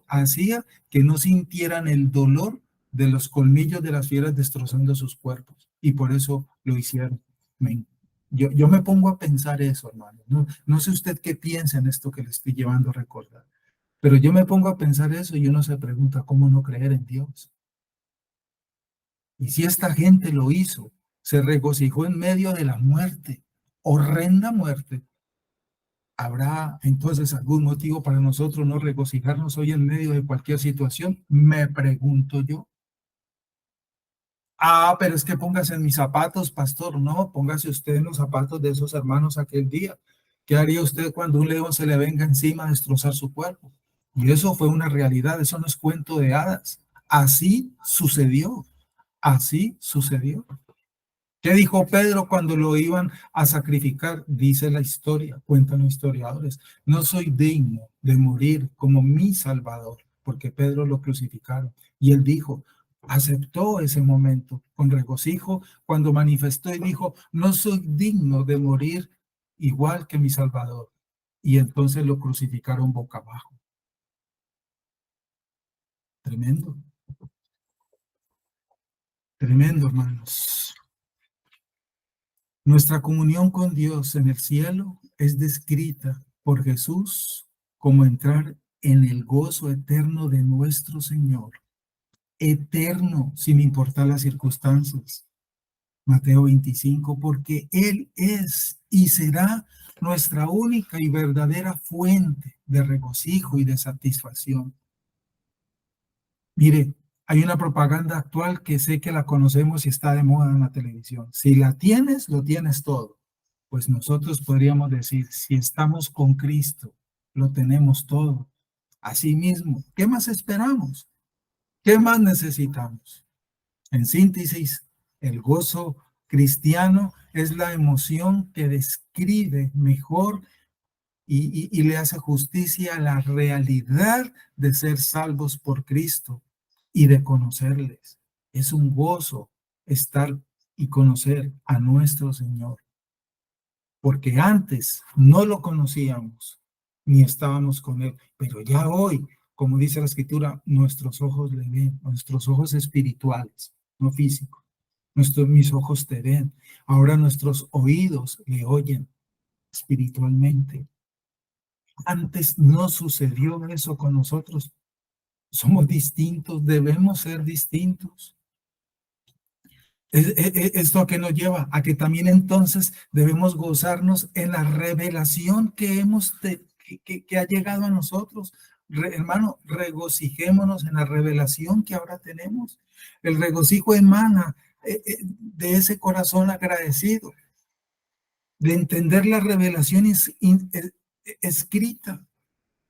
[SPEAKER 1] hacía que no sintieran el dolor de los colmillos de las fieras destrozando sus cuerpos. Y por eso lo hicieron. Yo me pongo a pensar eso, hermano. No sé usted qué piensa en esto que le estoy llevando a recordar. Pero yo me pongo a pensar eso y uno se pregunta, ¿cómo no creer en Dios? Y si esta gente lo hizo, se regocijó en medio de la muerte, horrenda muerte, ¿habrá entonces algún motivo para nosotros no regocijarnos hoy en medio de cualquier situación? Me pregunto yo. Ah, pero es que póngase en mis zapatos, pastor. No, póngase usted en los zapatos de esos hermanos aquel día. ¿Qué haría usted cuando un león se le venga encima a destrozar su cuerpo? Y eso fue una realidad, eso no es cuento de hadas. Así sucedió, así sucedió. ¿Qué dijo Pedro cuando lo iban a sacrificar? Dice la historia, cuentan los historiadores. No soy digno de morir como mi Salvador, porque Pedro lo crucificaron. Y él dijo, aceptó ese momento con regocijo cuando manifestó y dijo, no soy digno de morir igual que mi Salvador. Y entonces lo crucificaron boca abajo. Tremendo, tremendo, hermanos. Nuestra comunión con Dios en el cielo es descrita por Jesús como entrar en el gozo eterno de nuestro Señor. Eterno, sin importar las circunstancias. Mateo 25, porque Él es y será nuestra única y verdadera fuente de regocijo y de satisfacción. Mire, hay una propaganda actual que sé que la conocemos y está de moda en la televisión. Si la tienes, lo tienes todo. Pues nosotros podríamos decir, si estamos con Cristo, lo tenemos todo. Asimismo, ¿qué más esperamos? ¿Qué más necesitamos? En síntesis, el gozo cristiano es la emoción que describe mejor y le hace justicia a la realidad de ser salvos por Cristo y de conocerles. Es un gozo estar y conocer a nuestro Señor, porque antes no lo conocíamos ni estábamos con Él, pero ya hoy, como dice la Escritura, nuestros ojos le ven, nuestros ojos espirituales, no físicos. Mis ojos te ven. Ahora nuestros oídos le oyen espiritualmente. Antes no sucedió eso con nosotros. Somos distintos, debemos ser distintos. ¿Esto a qué nos lleva? A que también entonces debemos gozarnos en la revelación que que ha llegado a nosotros. Hermano, regocijémonos en la revelación que ahora tenemos. El regocijo emana de ese corazón agradecido, de entender la revelación escrita.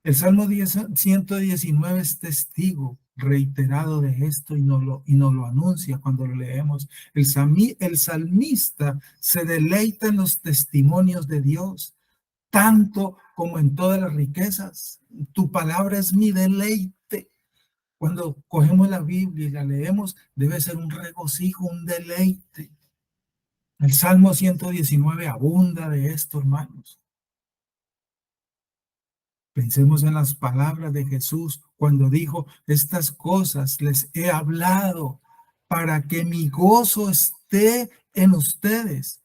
[SPEAKER 1] El Salmo 119 es testigo reiterado de esto y nos lo anuncia cuando lo leemos. El salmista se deleita en los testimonios de Dios, tanto como en todas las riquezas. Tu palabra es mi deleite. Cuando cogemos la Biblia y la leemos, debe ser un regocijo, un deleite. El Salmo 119 abunda de esto, hermanos. Pensemos en las palabras de Jesús cuando dijo, estas cosas les he hablado para que mi gozo esté en ustedes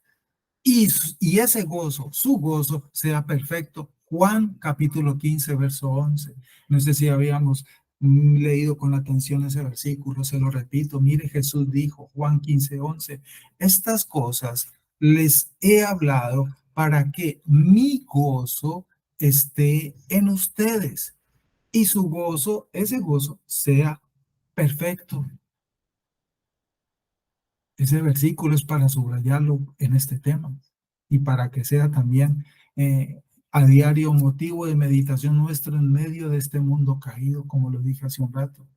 [SPEAKER 1] y ese gozo, su gozo, sea perfecto. Juan capítulo 15, verso 11. No sé si habíamos leído con atención ese versículo, se lo repito. Mire, Jesús dijo, Juan 15, 11, estas cosas les he hablado para que mi gozo esté en ustedes y su gozo, ese gozo, sea perfecto. Ese versículo es para subrayarlo en este tema y para que sea también a diario motivo de meditación nuestro en medio de este mundo caído, como lo dije hace un rato.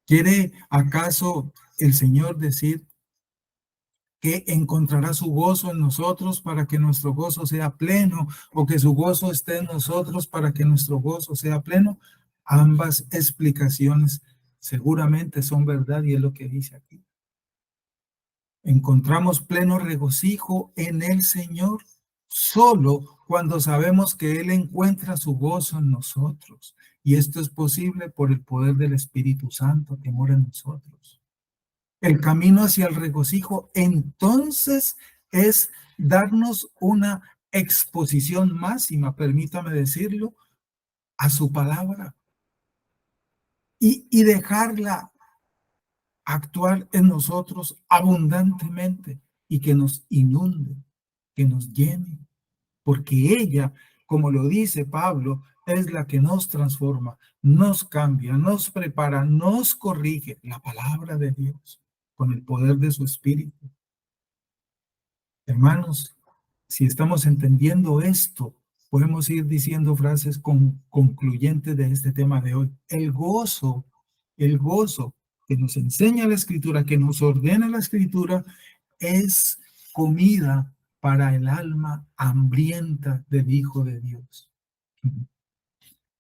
[SPEAKER 1] ¿Quiere acaso el Señor decir que encontrará su gozo en nosotros para que nuestro gozo sea pleno, o que su gozo esté en nosotros para que nuestro gozo sea pleno? Ambas explicaciones seguramente son verdad y es lo que dice aquí. Encontramos pleno regocijo en el Señor solo cuando sabemos que Él encuentra su gozo en nosotros. Y esto es posible por el poder del Espíritu Santo que mora en nosotros. El camino hacia el regocijo entonces es darnos una exposición máxima, permítame decirlo, a su palabra y dejarla actuar en nosotros abundantemente y que nos inunde, que nos llene, porque ella, como lo dice Pablo, es la que nos transforma, nos cambia, nos prepara, nos corrige, la palabra de Dios. con el poder de su Espíritu. Hermanos, si estamos entendiendo esto, podemos ir diciendo frases concluyentes de este tema de hoy. El gozo que nos enseña la Escritura, que nos ordena la Escritura, es comida para el alma hambrienta del Hijo de Dios.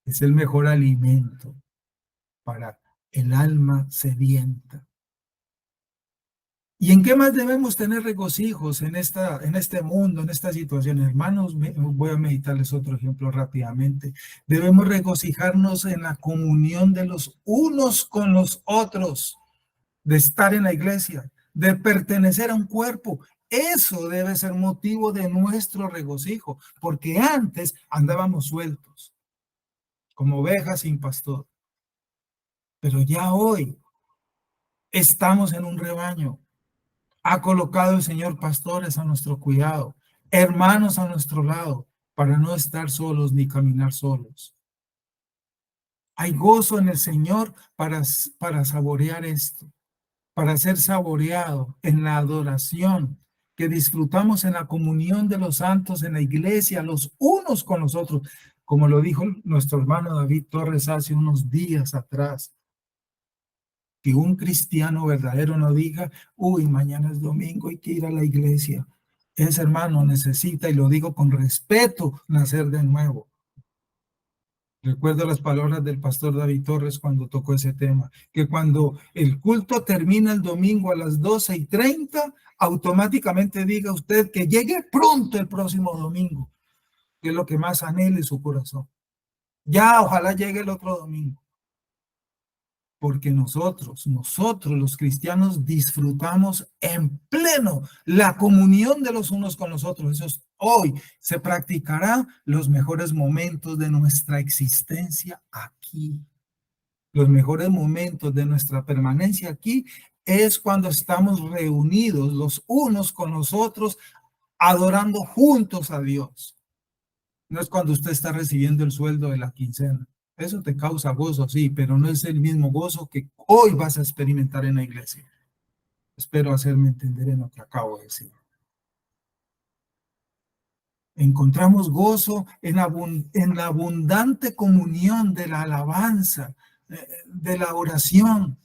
[SPEAKER 1] Es el mejor alimento para el alma sedienta. ¿Y en qué más debemos tener regocijos en este mundo, en esta situación? Hermanos, voy a meditarles otro ejemplo rápidamente. Debemos regocijarnos en la comunión de los unos con los otros, de estar en la iglesia, de pertenecer a un cuerpo. Eso debe ser motivo de nuestro regocijo, porque antes andábamos sueltos, como ovejas sin pastor. Pero ya hoy estamos en un rebaño. Ha colocado el Señor pastores a nuestro cuidado, hermanos a nuestro lado, para no estar solos ni caminar solos. Hay gozo en el Señor para saborear esto, para ser saboreado en la adoración que disfrutamos en la comunión de los santos en la iglesia, los unos con los otros, como lo dijo nuestro hermano David Torres hace unos días atrás. Que un cristiano verdadero no diga, uy, mañana es domingo, hay que ir a la iglesia. Ese hermano necesita, y lo digo con respeto, nacer de nuevo. Recuerdo las palabras del pastor David Torres cuando tocó ese tema, que cuando el culto termina el domingo a las 12:30, automáticamente diga usted que llegue pronto el próximo domingo, que es lo que más anhele su corazón. Ya, ojalá llegue el otro domingo. Porque nosotros los cristianos disfrutamos en pleno la comunión de los unos con los otros. Hoy se practicará los mejores momentos de nuestra existencia aquí. Los mejores momentos de nuestra permanencia aquí es cuando estamos reunidos los unos con los otros, adorando juntos a Dios. No es cuando usted está recibiendo el sueldo de la quincena. Eso te causa gozo, sí, pero no es el mismo gozo que hoy vas a experimentar en la iglesia. Espero hacerme entender en lo que acabo de decir. Encontramos gozo en la abundante comunión de la alabanza, de la oración,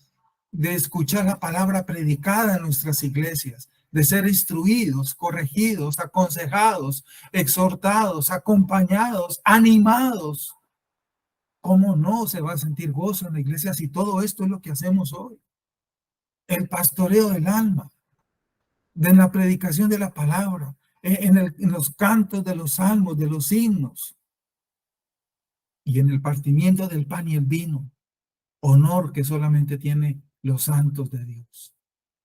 [SPEAKER 1] de escuchar la palabra predicada en nuestras iglesias, de ser instruidos, corregidos, aconsejados, exhortados, acompañados, animados. ¿Cómo no se va a sentir gozo en la iglesia si todo esto es lo que hacemos hoy? El pastoreo del alma, de la predicación de la palabra, en los cantos de los salmos, de los himnos, y en el partimiento del pan y el vino, honor que solamente tiene los santos de Dios,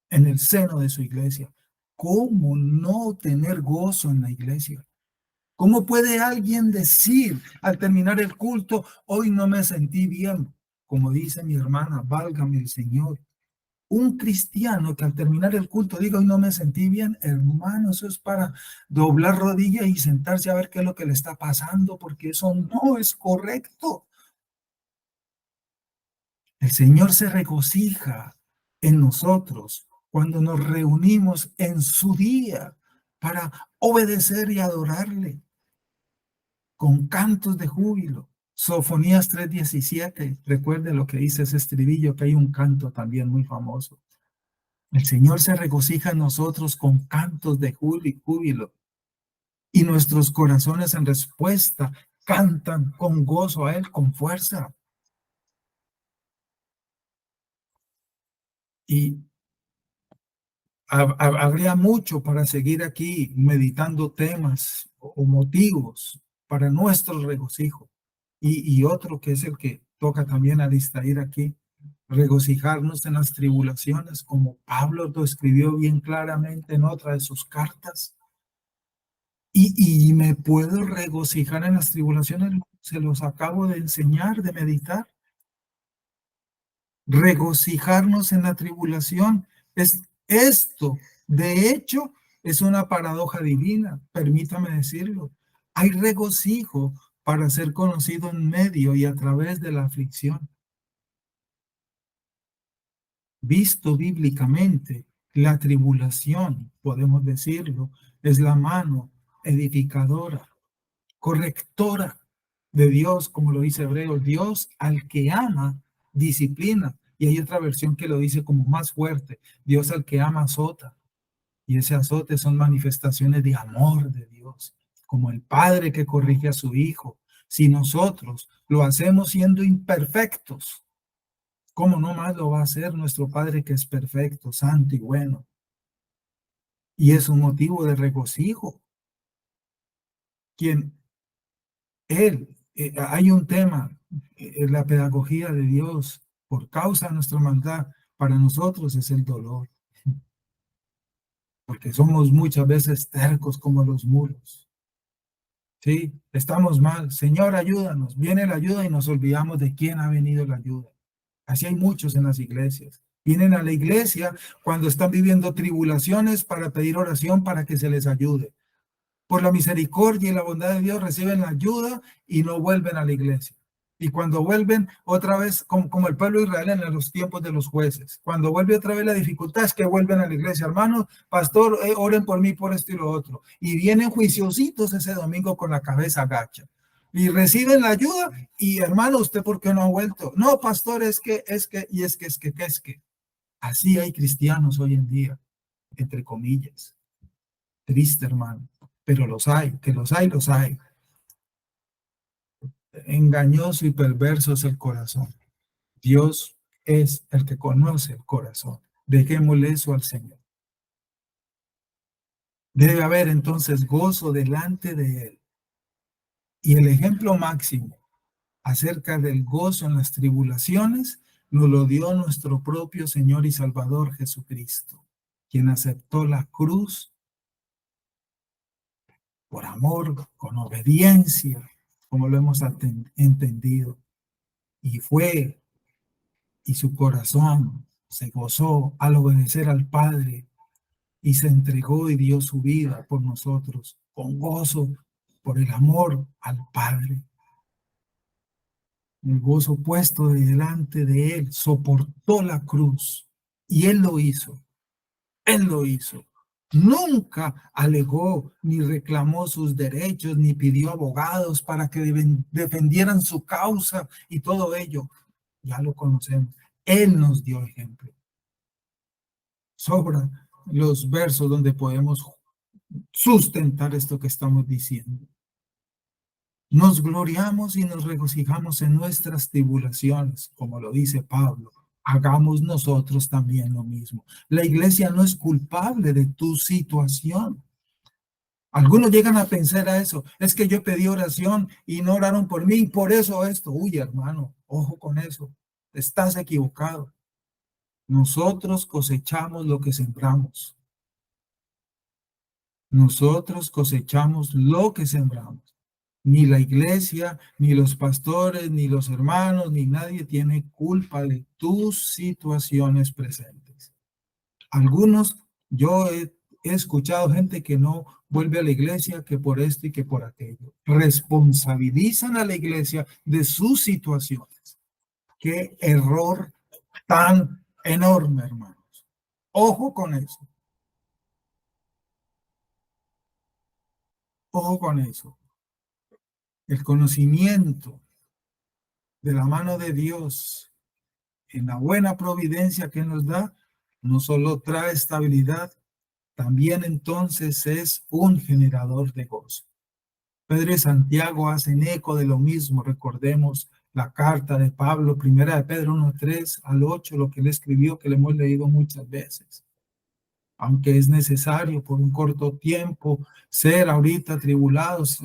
[SPEAKER 1] en el seno de su iglesia. ¿Cómo no tener gozo en la iglesia? ¿Cómo puede alguien decir al terminar el culto, hoy no me sentí bien? Como dice mi hermana, válgame el Señor. Un cristiano que al terminar el culto diga, hoy no me sentí bien, hermano, eso es para doblar rodillas y sentarse a ver qué es lo que le está pasando, porque eso no es correcto. El Señor se regocija en nosotros cuando nos reunimos en su día para obedecer y adorarle con cantos de júbilo. Sofonías 3:17, recuerde lo que dice ese estribillo, que hay un canto también muy famoso. El Señor se regocija en nosotros con cantos de júbilo y nuestros corazones en respuesta cantan con gozo a Él, con fuerza. Y habría mucho para seguir aquí meditando temas o motivos para nuestro regocijo. Y otro que es el que toca también a distraer aquí, regocijarnos en las tribulaciones, como Pablo lo escribió bien claramente en otra de sus cartas. Y me puedo regocijar en las tribulaciones, se los acabo de enseñar, de meditar. Regocijarnos en la tribulación es esto, de hecho, es una paradoja divina, permítame decirlo. Hay regocijo para ser conocido en medio y a través de la aflicción. Visto bíblicamente, la tribulación, podemos decirlo, es la mano edificadora, correctora de Dios, como lo dice Hebreo. Dios al que ama, disciplina. Y hay otra versión que lo dice como más fuerte. Dios al que ama, azota. Y ese azote son manifestaciones de amor de Dios, como el padre que corrige a su hijo. Si nosotros lo hacemos siendo imperfectos, ¿cómo no más lo va a hacer nuestro Padre que es perfecto, santo y bueno? Y es un motivo de regocijo. Quien hay un tema en la pedagogía de Dios por causa de nuestra maldad, para nosotros es el dolor, porque somos muchas veces tercos como los muros. Sí, estamos mal. Señor, ayúdanos. Viene la ayuda y nos olvidamos de quién ha venido la ayuda. Así hay muchos en las iglesias. Vienen a la iglesia cuando están viviendo tribulaciones para pedir oración para que se les ayude. Por la misericordia y la bondad de Dios reciben la ayuda y no vuelven a la iglesia. Y cuando vuelven otra vez, como el pueblo de Israel en los tiempos de los jueces, cuando vuelve otra vez la dificultad es que vuelven a la iglesia. Hermano, pastor, oren por mí, por esto y lo otro. Y vienen juiciositos ese domingo con la cabeza agacha. Y reciben la ayuda y hermano, ¿usted por qué no ha vuelto? No, pastor, es que. Así hay cristianos hoy en día, entre comillas. Triste, hermano, pero los hay, que los hay, los hay. Engañoso y perverso es el corazón. Dios es el que conoce el corazón. Dejémosle eso al Señor. Debe haber entonces gozo delante de Él. Y el ejemplo máximo acerca del gozo en las tribulaciones nos lo dio nuestro propio Señor y Salvador Jesucristo, quien aceptó la cruz por amor, con obediencia, como lo hemos entendido. Y su corazón se gozó al obedecer al Padre y se entregó y dio su vida por nosotros, con gozo, por el amor al Padre. El gozo puesto delante de Él, soportó la cruz y Él lo hizo. Él lo hizo. Nunca alegó ni reclamó sus derechos, ni pidió abogados para que defendieran su causa y todo ello. Ya lo conocemos. Él nos dio ejemplo. Sobra los versos donde podemos sustentar esto que estamos diciendo. Nos gloriamos y nos regocijamos en nuestras tribulaciones, como lo dice Pablo. Hagamos nosotros también lo mismo. La iglesia no es culpable de tu situación. Algunos llegan a pensar a eso. Es que yo pedí oración y no oraron por mí, por eso esto. Uy, hermano, ojo con eso. Estás equivocado. Nosotros cosechamos lo que sembramos. Nosotros cosechamos lo que sembramos. Ni la iglesia, ni los pastores, ni los hermanos, ni nadie tiene culpa de tus situaciones presentes. Algunos, yo he escuchado gente que no vuelve a la iglesia que por esto y que por aquello. Responsabilizan a la iglesia de sus situaciones. Qué error tan enorme, hermanos. Ojo con eso. Ojo con eso. El conocimiento de la mano de Dios en la buena providencia que nos da, no solo trae estabilidad, también entonces es un generador de gozo. Pedro y Santiago hacen eco de lo mismo. Recordemos la carta de Pablo, primera de Pedro 1:3 al 8, lo que él escribió, que le hemos leído muchas veces. Aunque es necesario por un corto tiempo ser ahorita tribulados,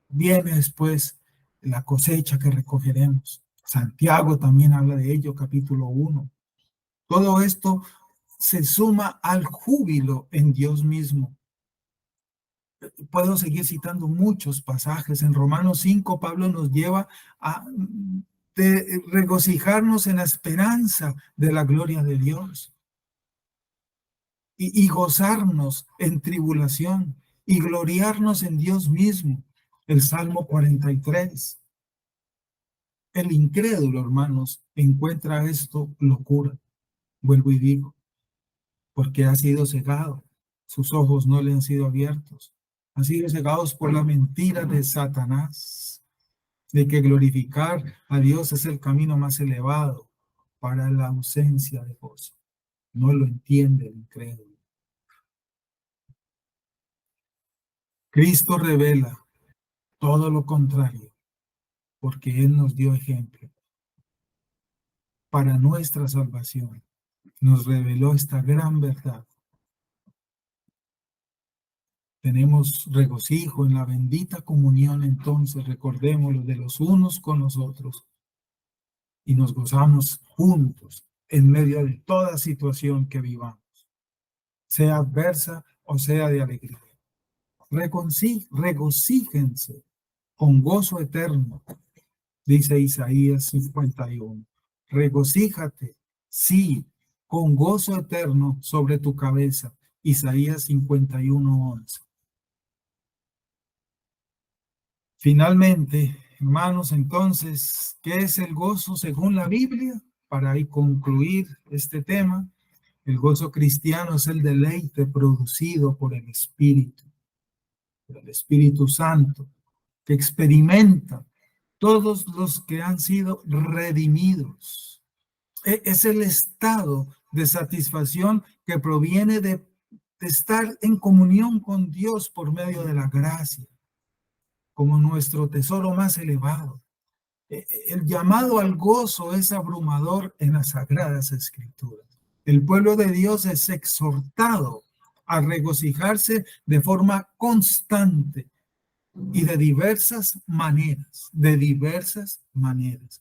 [SPEAKER 1] viene después la cosecha que recogeremos. Santiago también habla de ello, capítulo 1. Todo esto se suma al júbilo en Dios mismo. Puedo seguir citando muchos pasajes. En Romanos 5, Pablo nos lleva a regocijarnos en la esperanza de la gloria de Dios y gozarnos en tribulación y gloriarnos en Dios mismo. El Salmo 43. El incrédulo, hermanos, encuentra esto locura. Vuelvo y digo, porque ha sido cegado. Sus ojos no le han sido abiertos. Han sido cegados por la mentira de Satanás, de que glorificar a Dios es el camino más elevado para la ausencia de gozo. No lo entiende el incrédulo. Cristo revela todo lo contrario, porque Él nos dio ejemplo. Para nuestra salvación, nos reveló esta gran verdad. Tenemos regocijo en la bendita comunión, entonces recordémoslo de los unos con los otros y nos gozamos juntos en medio de toda situación que vivamos, sea adversa o sea de alegría. Regocíjense con gozo eterno, dice Isaías 51. Regocíjate, sí, con gozo eterno sobre tu cabeza, Isaías 51:11. Finalmente, hermanos, entonces, ¿qué es el gozo según la Biblia? Para ahí concluir este tema, el gozo cristiano es el deleite producido por el Espíritu Santo, que experimenta todos los que han sido redimidos. Es el estado de satisfacción que proviene de estar en comunión con Dios por medio de la gracia, como nuestro tesoro más elevado. El llamado al gozo es abrumador en las Sagradas Escrituras. El pueblo de Dios es exhortado a regocijarse de forma constante y de diversas maneras,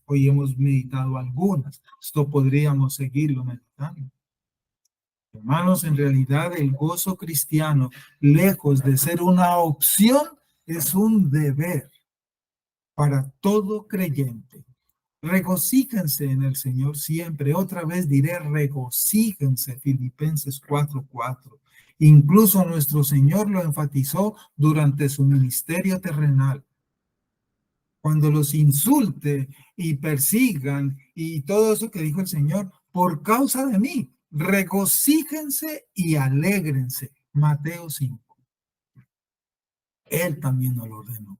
[SPEAKER 1] Hoy hemos meditado algunas, esto podríamos seguirlo meditando. Hermanos, en realidad el gozo cristiano, lejos de ser una opción, es un deber para todo creyente. Regocíjense en el Señor siempre. Otra vez diré, regocíjense, Filipenses 4:4. Incluso nuestro Señor lo enfatizó durante su ministerio terrenal. Cuando los insulte y persigan y todo eso que dijo el Señor, por causa de mí, regocíjense y alégrense. Mateo 5. Él también nos lo ordenó.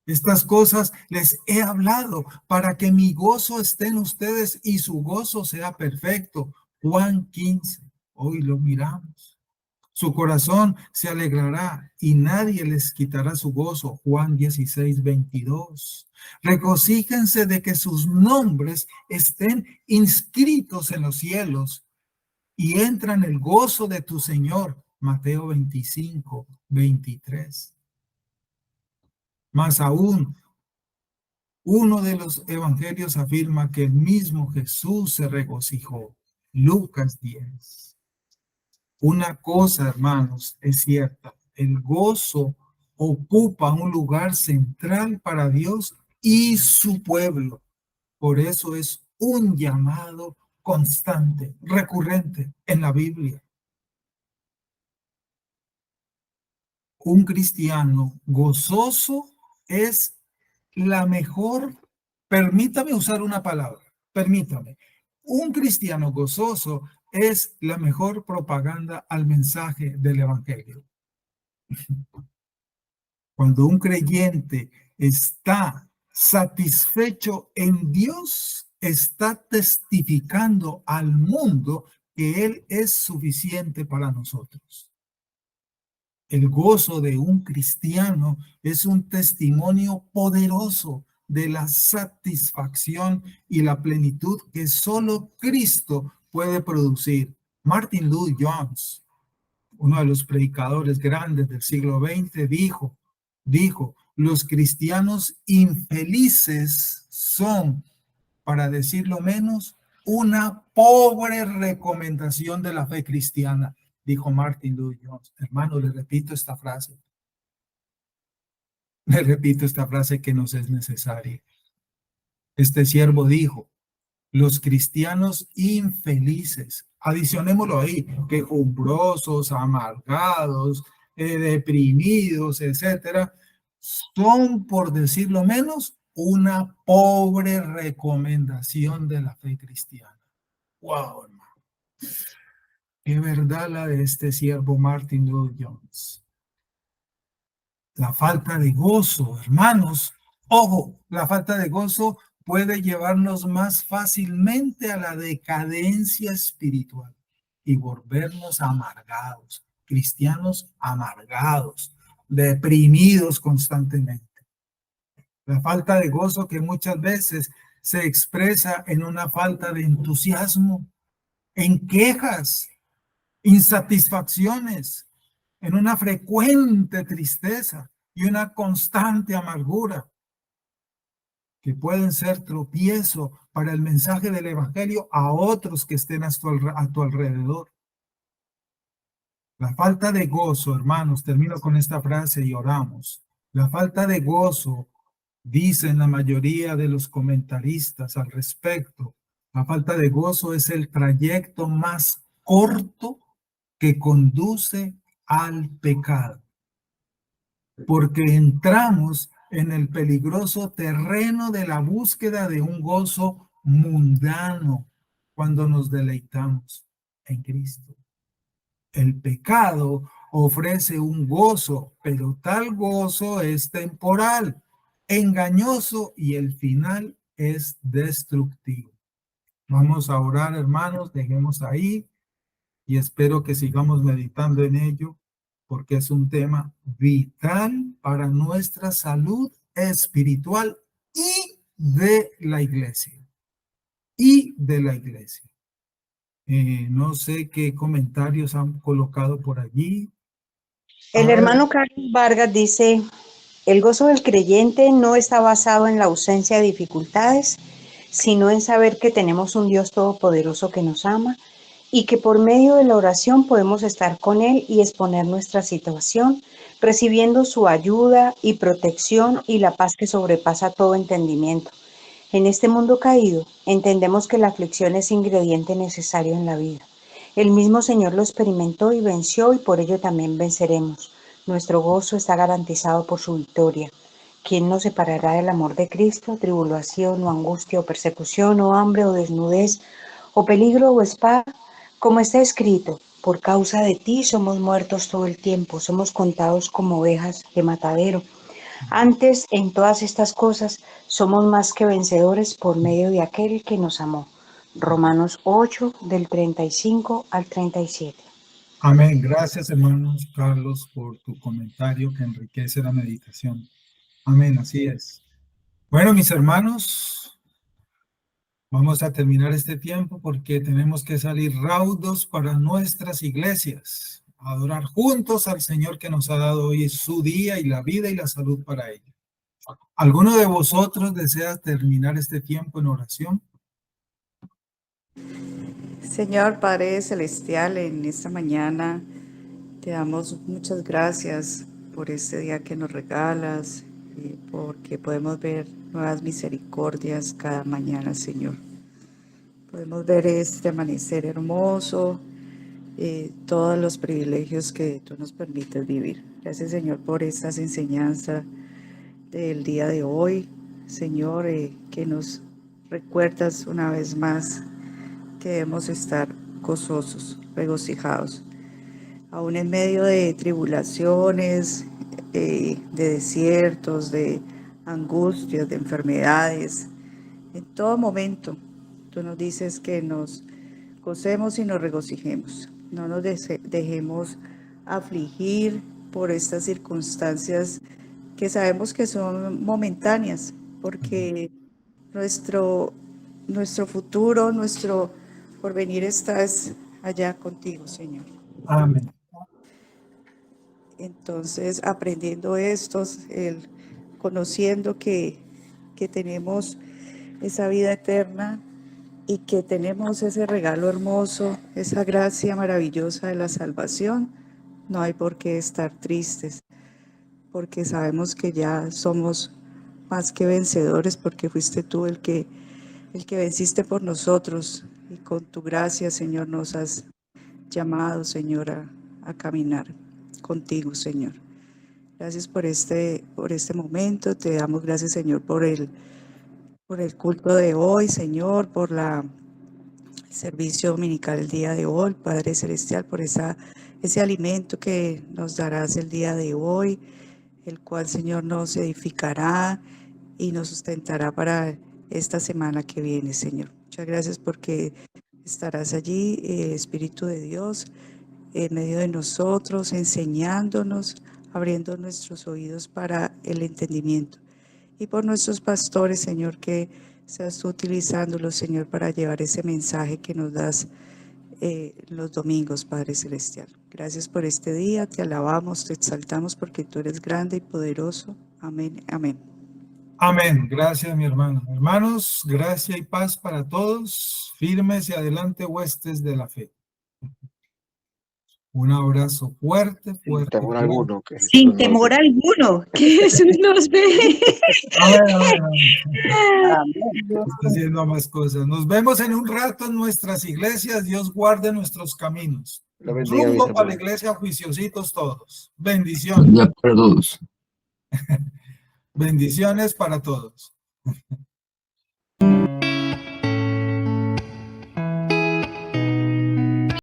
[SPEAKER 1] Estas cosas les he hablado para que mi gozo esté en ustedes y su gozo sea perfecto. Juan 15. Hoy lo miramos. Su corazón se alegrará y nadie les quitará su gozo. Juan 16:22. Regocíjense de que sus nombres estén inscritos en los cielos y entran el gozo de tu Señor. Mateo 25:23. Más aún, uno de los evangelios afirma que el mismo Jesús se regocijó. Lucas 10. Una cosa, hermanos, es cierta. El gozo ocupa un lugar central para Dios y su pueblo. Por eso es un llamado constante, recurrente en la Biblia. Un cristiano gozoso es la mejor, permítame usar una palabra, permítame. Un cristiano gozoso es la mejor propaganda al mensaje del Evangelio. Cuando un creyente está satisfecho en Dios, está testificando al mundo que Él es suficiente para nosotros. El gozo de un cristiano es un testimonio poderoso de la satisfacción y la plenitud que solo Cristo puede producir. Martin Lloyd Jones, uno de los predicadores grandes del siglo XX, dijo, los cristianos infelices son, para decirlo menos, una pobre recomendación de la fe cristiana, dijo Martin Lloyd Jones. Hermano, le repito esta frase que nos es necesaria. Este siervo dijo, los cristianos infelices, adicionémoslo ahí, quejumbrosos, amargados, deprimidos, etcétera, son, por decirlo menos, una pobre recomendación de la fe cristiana. Wow, hermano. Qué verdad la de este siervo Martin Lloyd Jones. La falta de gozo, hermanos, ojo, la falta de gozo puede llevarnos más fácilmente a la decadencia espiritual y volvernos amargados, cristianos amargados, deprimidos constantemente. La falta de gozo que muchas veces se expresa en una falta de entusiasmo, en quejas, insatisfacciones, en una frecuente tristeza y una constante amargura que pueden ser tropiezo para el mensaje del evangelio a otros que estén a tu alrededor. La falta de gozo, hermanos, termino con esta frase y oramos. La falta de gozo, dicen la mayoría de los comentaristas al respecto, la falta de gozo es el trayecto más corto que conduce al pecado, porque entramos en el peligroso terreno de la búsqueda de un gozo mundano cuando nos deleitamos en Cristo. El pecado ofrece un gozo, pero tal gozo es temporal, engañoso y el final es destructivo. Vamos a orar, hermanos, dejemos ahí y espero que sigamos meditando en ello porque es un tema vital para nuestra salud espiritual y de la iglesia. Y de la iglesia. No sé qué comentarios han colocado por allí.
[SPEAKER 3] El hermano Carlos Vargas dice, el gozo del creyente no está basado en la ausencia de dificultades, sino en saber que tenemos un Dios todopoderoso que nos ama y que por medio de la oración podemos estar con Él y exponer nuestra situación, recibiendo su ayuda y protección y la paz que sobrepasa todo entendimiento. En este mundo caído, entendemos que la aflicción es ingrediente necesario en la vida. El mismo Señor lo experimentó y venció, y por ello también venceremos. Nuestro gozo está garantizado por su victoria. ¿Quién nos separará del amor de Cristo? Tribulación o angustia o persecución o hambre o desnudez o peligro o espada. Como está escrito, por causa de ti somos muertos todo el tiempo, somos contados como ovejas de matadero. Antes, en todas estas cosas, somos más que vencedores por medio de aquel que nos amó. Romanos 8, del 35 al 37.
[SPEAKER 1] Amén. Gracias, hermanos Carlos, por tu comentario que enriquece la meditación. Amén, así es. Bueno, mis hermanos, vamos a terminar este tiempo porque tenemos que salir raudos para nuestras iglesias, a adorar juntos al Señor que nos ha dado hoy su día y la vida y la salud para ello. ¿Alguno de vosotros desea terminar este tiempo en oración?
[SPEAKER 4] Señor Padre Celestial, en esta mañana te damos muchas gracias por este día que nos regalas y porque podemos ver nuevas misericordias cada mañana, Señor. Podemos ver este amanecer hermoso, todos los privilegios que tú nos permites vivir. Gracias, Señor, por estas enseñanzas del día de hoy, Señor, que nos recuerdas una vez más que debemos estar gozosos, regocijados, aún en medio de tribulaciones, de desiertos, de angustias, de enfermedades. En todo momento, tú nos dices que nos gocemos y nos regocijemos. No nos dejemos afligir por estas circunstancias que sabemos que son momentáneas, porque nuestro futuro, nuestro porvenir estás allá contigo, Señor.
[SPEAKER 1] Amén.
[SPEAKER 4] Entonces, aprendiendo estos, conociendo que tenemos esa vida eterna y que tenemos ese regalo hermoso, esa gracia maravillosa de la salvación, no hay por qué estar tristes, porque sabemos que ya somos más que vencedores, porque fuiste tú el que venciste por nosotros, y con tu gracia, Señor, nos has llamado, Señor, a caminar contigo, Señor. Gracias por este momento. Te damos gracias, Señor, por el culto de hoy, Señor, por la servicio dominical el día de hoy, Padre Celestial, por ese alimento que nos darás el día de hoy, el cual, Señor, nos edificará y nos sustentará para esta semana que viene, Señor. Muchas gracias porque estarás allí, Espíritu de Dios, en medio de nosotros, enseñándonos, abriendo nuestros oídos para el entendimiento. Y por nuestros pastores, Señor, que seas tú utilizándolos, Señor, para llevar ese mensaje que nos das los domingos, Padre Celestial. Gracias por este día, te alabamos, te exaltamos porque tú eres grande y poderoso. Amén, amén.
[SPEAKER 1] Amén. Gracias, mi hermano. Hermanos, gracia y paz para todos. Firmes y adelante, huestes de la fe. Un abrazo fuerte,
[SPEAKER 5] Sin
[SPEAKER 1] fuerte.
[SPEAKER 5] temor
[SPEAKER 1] fuerte.
[SPEAKER 5] alguno, que Jesús
[SPEAKER 3] Sin
[SPEAKER 5] nos
[SPEAKER 3] temor
[SPEAKER 5] ve.
[SPEAKER 3] alguno, que Jesús nos ve.
[SPEAKER 1] Amén, amén, amén.
[SPEAKER 3] Amén.
[SPEAKER 1] Está haciendo más cosas. Nos vemos en un rato en nuestras iglesias. Dios guarde nuestros caminos.
[SPEAKER 5] Lo bendiga, mis
[SPEAKER 1] Rumbo para la
[SPEAKER 5] hermanos.
[SPEAKER 1] iglesia, juiciositos todos. Bendiciones.
[SPEAKER 6] Ya para todos.
[SPEAKER 1] Bendiciones para todos.